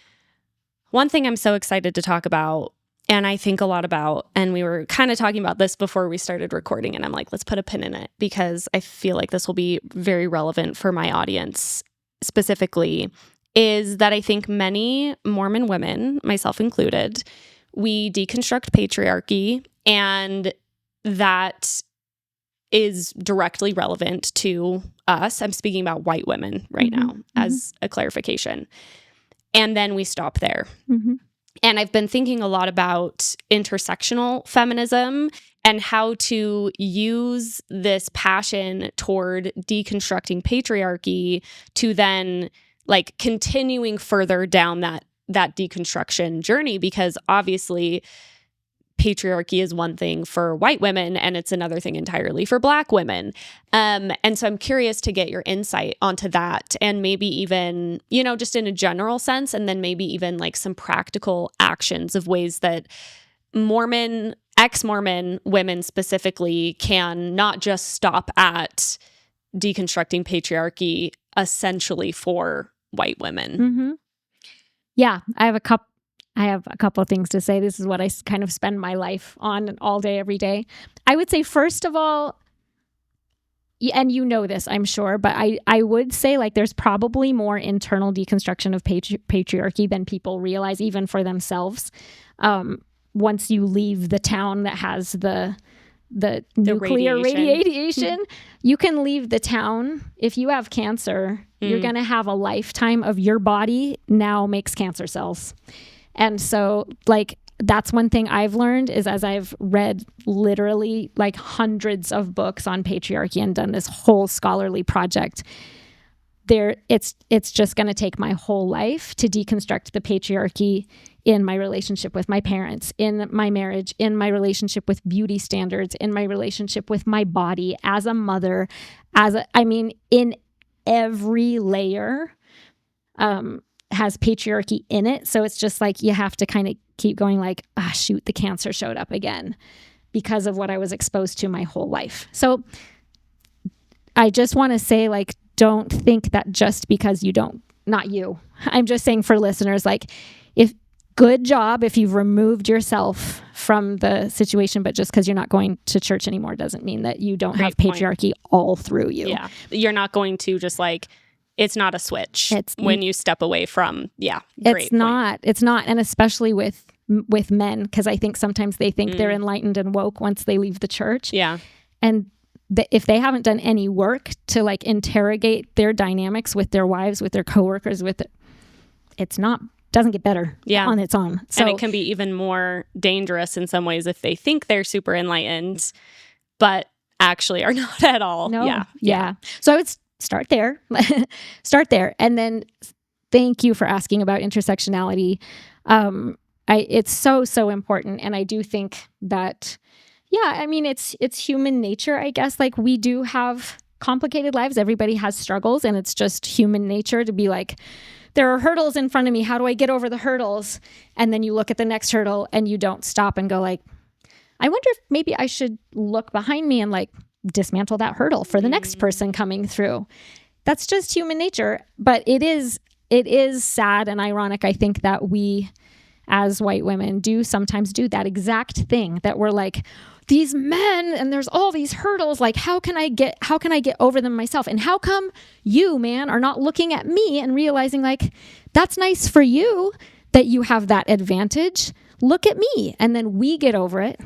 One thing I'm so excited to talk about, and I think a lot about, and we were kind of talking about this before we started recording, and I'm like, let's put a pin in it, because I feel like this will be very relevant for my audience specifically, is that I think many Mormon women, myself included, we deconstruct patriarchy, and that is directly relevant to us. I'm speaking about white women right now as a clarification. And then we stop there. And I've been thinking a lot about intersectional feminism and how to use this passion toward deconstructing patriarchy to then like continuing further down that deconstruction journey, because obviously patriarchy is one thing for white women and it's another thing entirely for Black women. And so I'm curious to get your insight onto that, and maybe even, just in a general sense, and then maybe even like some practical actions of ways that ex-Mormon women specifically can not just stop at deconstructing patriarchy essentially for white women. Yeah, I have a couple of things to say. This is what I kind of spend my life on all day, every day. I would say, first of all, and you know this, I'm sure, but I would say like there's probably more internal deconstruction of patriarchy than people realize, even for themselves. Once you leave the town that has the nuclear radiation, you can leave the town. If you have cancer, you're going to have a lifetime of your body now makes cancer cells. And so like, that's one thing I've learned is, as I've read literally like hundreds of books on patriarchy and done this whole scholarly project, it's just going to take my whole life to deconstruct the patriarchy in my relationship with my parents, in my marriage, in my relationship with beauty standards, in my relationship with my body, as a mother, in every layer has patriarchy in it. So it's just like you have to kind of keep going like, shoot, the cancer showed up again because of what I was exposed to my whole life. So I just want to say, like, don't think that just because you don't, not you, I'm just saying for listeners, like, good job if you've removed yourself from the situation, but just because you're not going to church anymore doesn't mean that you don't have patriarchy all through you. Yeah. You're not going to just like, it's not a switch when you step away from, It's not. And especially with men, because I think sometimes they think they're enlightened and woke once they leave the church. Yeah. And if they haven't done any work to like interrogate their dynamics with their wives, with their coworkers, it's not doesn't get better on its own. So, and it can be even more dangerous in some ways if they think they're super enlightened, but actually are not at all. No. Yeah. So I would start there. Start there. And then thank you for asking about intersectionality. It's so important. And I do think that, I mean, it's human nature, I guess. Like, we do have complicated lives. Everybody has struggles, and it's just human nature to be like, there are hurdles in front of me. How do I get over the hurdles? And then you look at the next hurdle and you don't stop and go like, I wonder if maybe I should look behind me and like dismantle that hurdle for the next person coming through. That's just human nature. But it is sad and ironic, I think, that we as white women do sometimes do that exact thing, that we're like, these men and there's all these hurdles, like how can I get over them myself? And how come you, man, are not looking at me and realizing like, that's nice for you that you have that advantage. Look at me. And then we get over it.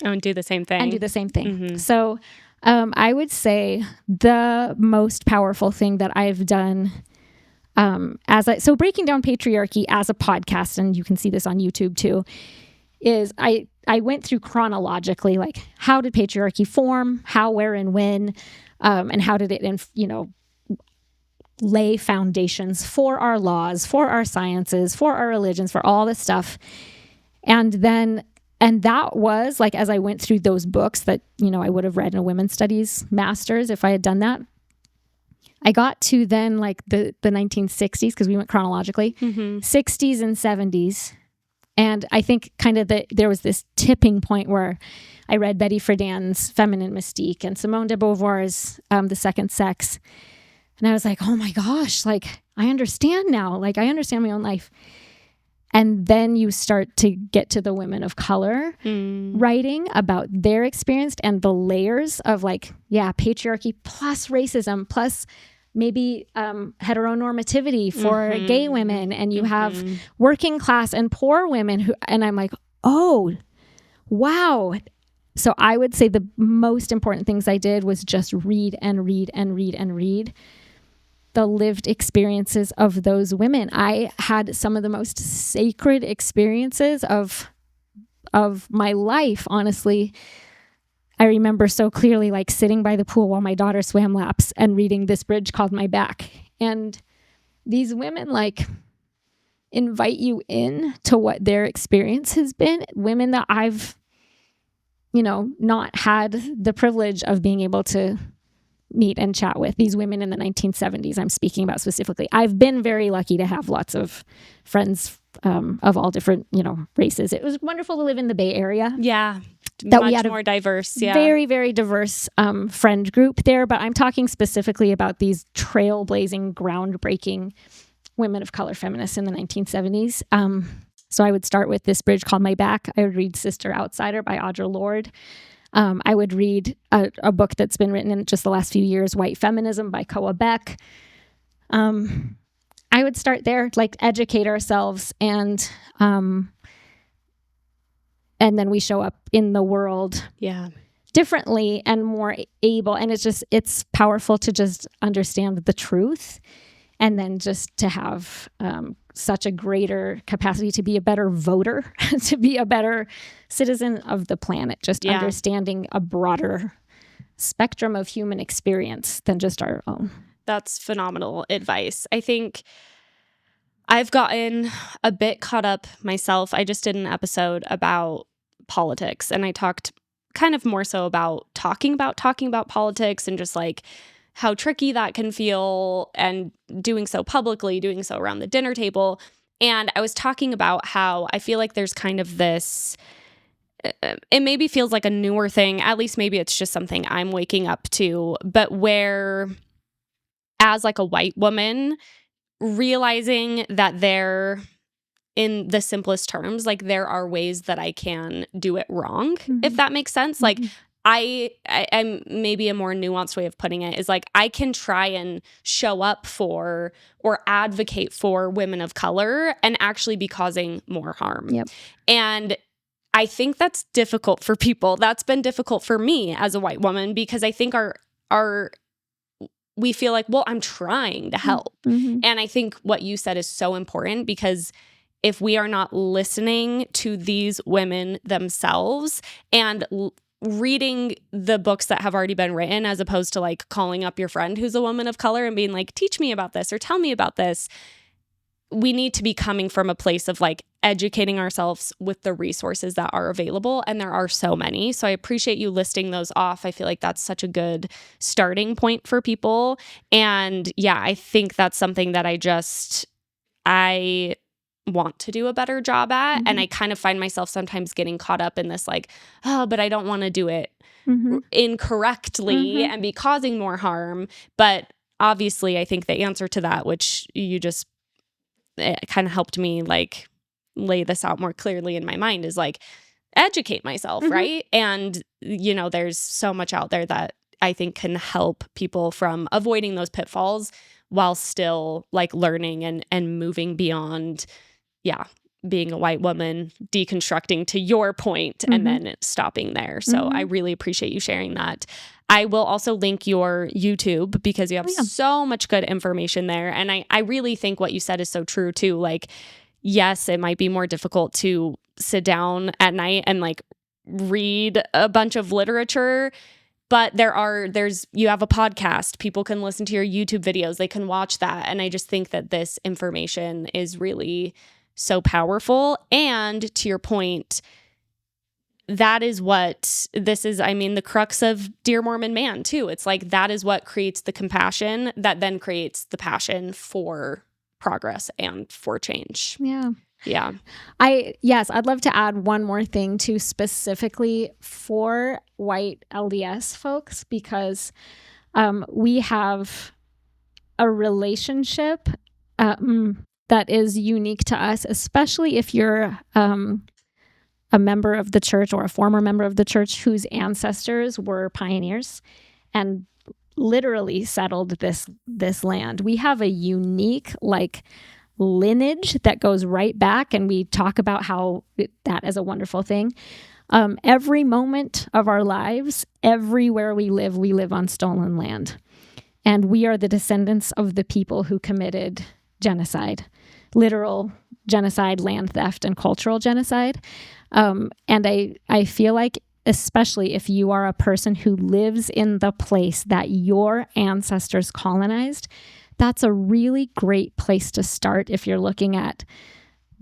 Oh, and do the same thing. Mm-hmm. So I would say the most powerful thing that I've done so breaking down patriarchy as a podcast, and you can see this on YouTube too, is I went through chronologically, like, how did patriarchy form, how, where, and when, and how did it, lay foundations for our laws, for our sciences, for our religions, for all this stuff. And that was like, as I went through those books that, I would have read in a women's studies master's if I had done that, I got to then like the 1960s, because we went chronologically, 60s and 70s. And I think kind of there was this tipping point where I read Betty Friedan's Feminine Mystique and Simone de Beauvoir's The Second Sex. And I was like, oh my gosh, like I understand now. Like I understand my own life. And then you start to get to the women of color writing about their experience and the layers of like, patriarchy plus racism plus maybe heteronormativity for gay women, and you have working class and poor women and I'm like, oh, wow. So I would say the most important things I did was just read and read and read and read the lived experiences of those women. I had some of the most sacred experiences of my life, honestly. I remember so clearly, like sitting by the pool while my daughter swam laps and reading This Bridge Called My Back. And these women like invite you in to what their experience has been. Women that I've, not had the privilege of being able to meet and chat with. These women in the 1970s I'm speaking about specifically. I've been very lucky to have lots of friends of all different, races. It was wonderful to live in the Bay Area. Yeah. That much we had more diverse. Yeah. Very, very diverse friend group there. But I'm talking specifically about these trailblazing, groundbreaking women of color feminists in the 1970s. So I would start with This Bridge Called My Back. I would read Sister Outsider by Audre Lorde. I would read a book that's been written in just the last few years, White Feminism by Koa Beck. I would start there, like educate ourselves, and then we show up in the world differently and more able. And it's powerful to just understand the truth, and then just to have such a greater capacity to be a better voter, to be a better citizen of the planet, just understanding a broader spectrum of human experience than just our own. That's phenomenal advice. I think I've gotten a bit caught up myself. I just did an episode about politics, and I talked kind of more so about talking about politics and just like how tricky that can feel, and doing so publicly, doing so around the dinner table. And I was talking about how I feel like there's kind of this, it maybe feels like a newer thing, at least maybe it's just something I'm waking up to, but where as like a white woman, realizing that there, in the simplest terms, like there are ways that I can do it wrong, if that makes sense. Like I'm maybe a more nuanced way of putting it is like I can try and show up for or advocate for women of color and actually be causing more harm. Yep. And I think that's difficult for people. That's been difficult for me as a white woman, because I think we feel like, well, I'm trying to help. And I think what you said is so important, because if we are not listening to these women themselves and reading the books that have already been written, as opposed to like calling up your friend who's a woman of color and being like, teach me about this or tell me about this. We need to be coming from a place of like educating ourselves with the resources that are available. And there are so many. So I appreciate you listing those off. I feel like that's such a good starting point for people. And yeah, I think that's something that I want to do a better job at. And I kind of find myself sometimes getting caught up in this like, oh, but I don't want to do it incorrectly and be causing more harm. But obviously, I think the answer to that, which you just it kind of helped me like lay this out more clearly in my mind, is like educate myself, right? And, you know, there's so much out there that I think can help people from avoiding those pitfalls while still like learning and moving beyond, being a white woman, deconstructing to your point, and then stopping there. So I really appreciate you sharing that. I will also link your YouTube because you have so much good information there. And I really think what you said is so true too. Like, yes, it might be more difficult to sit down at night and like read a bunch of literature, but you have a podcast, people can listen to your YouTube videos, they can watch that. And I just think that this information is really so powerful. And to your point, that is what this is. I mean, the crux of Dear Mormon Man too. It's like, that is what creates the compassion that then creates the passion for progress and for change. Yeah. I'd love to add one more thing too, specifically for white LDS folks, because we have a relationship that is unique to us, especially if you're a member of the church or a former member of the church whose ancestors were pioneers and literally settled this land. We have a unique like lineage that goes right back, and we talk about how that is a wonderful thing. Every moment of our lives, everywhere we live on stolen land. And we are the descendants of the people who committed genocide, literal genocide, land theft, and cultural genocide. And I feel like, especially if you are a person who lives in the place that your ancestors colonized, that's a really great place to start if you're looking at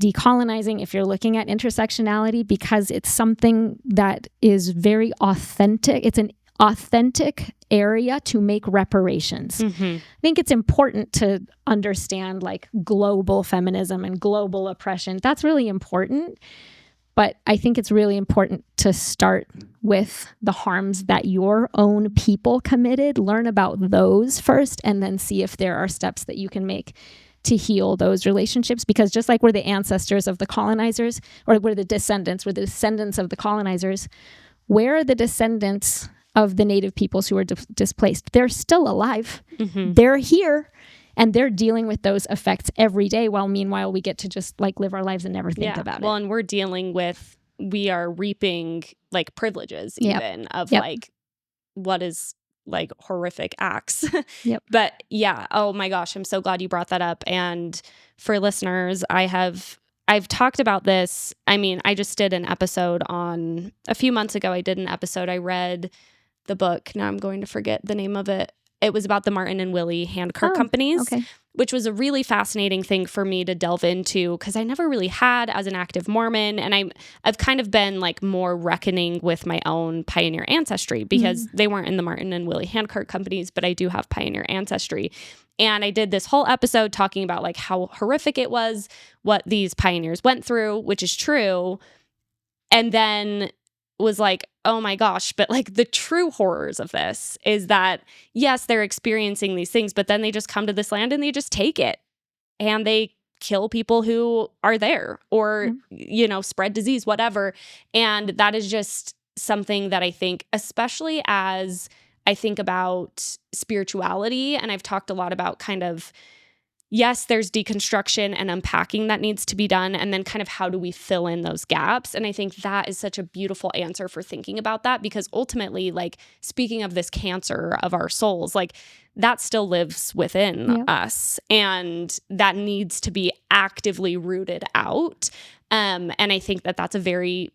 decolonizing, if you're looking at intersectionality, because it's something that is very authentic. It's an authentic area to make reparations. I think it's important to understand like global feminism and global oppression. That's really important. But I think it's really important to start with the harms that your own people committed, learn about those first, and then see if there are steps that you can make to heal those relationships. Because just like we're the ancestors of the colonizers, or we're the descendants of the colonizers, where are the descendants of the native peoples who were displaced? They're still alive. They're here. And they're dealing with those effects every day, while meanwhile we get to just like live our lives and never think about it. Well, and we are reaping like privileges even of like what is like horrific acts. But yeah, oh my gosh, I'm so glad you brought that up. And for listeners, I've talked about this. I mean, I just did an episode a few months ago, I read the book. Now I'm going to forget the name of it. It was about the Martin and Willie handcart companies, which was a really fascinating thing for me to delve into, because I never really had as an active Mormon. And I've kind of been like more reckoning with my own pioneer ancestry, because they weren't in the Martin and Willie handcart companies, but I do have pioneer ancestry. And I did this whole episode talking about like how horrific it was, what these pioneers went through, which is true. And then was like, oh my gosh, but like the true horrors of this is that, yes, they're experiencing these things, but then they just come to this land and they just take it and they kill people who are there, or, you know, spread disease, whatever. And that is just something that I think, especially as I think about spirituality, and I've talked a lot about kind of, yes, there's deconstruction and unpacking that needs to be done. And then kind of how do we fill in those gaps? And I think that is such a beautiful answer for thinking about that, because ultimately, like, speaking of this cancer of our souls, like, that still lives within us, and that needs to be actively rooted out. And I think that that's a very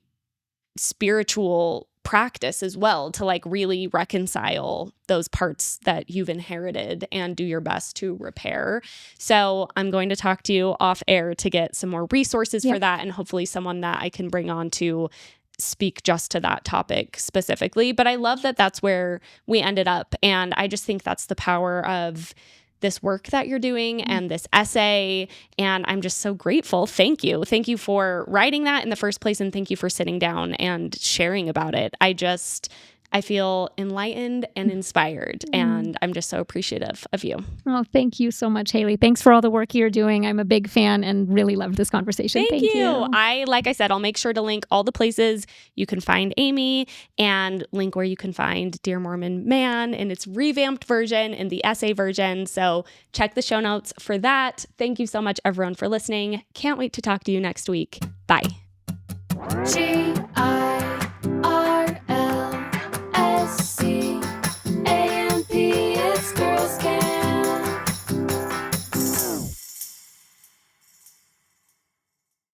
spiritual practice as well, to like really reconcile those parts that you've inherited and do your best to repair. So I'm going to talk to you off air to get some more resources for that, and hopefully someone that I can bring on to speak just to that topic specifically. But I love that that's where we ended up. And I just think that's the power of this work that you're doing and this essay. And I'm just so grateful. Thank you. Thank you for writing that in the first place. And thank you for sitting down and sharing about it. I feel enlightened and inspired, and I'm just so appreciative of you. Oh, thank you so much, Haley. Thanks for all the work you're doing. I'm a big fan and really love this conversation. Thank you. Like I said, I'll make sure to link all the places you can find Amy, and link where you can find Dear Mormon Man in its revamped version and the essay version. So check the show notes for that. Thank you so much, everyone, for listening. Can't wait to talk to you next week. Bye.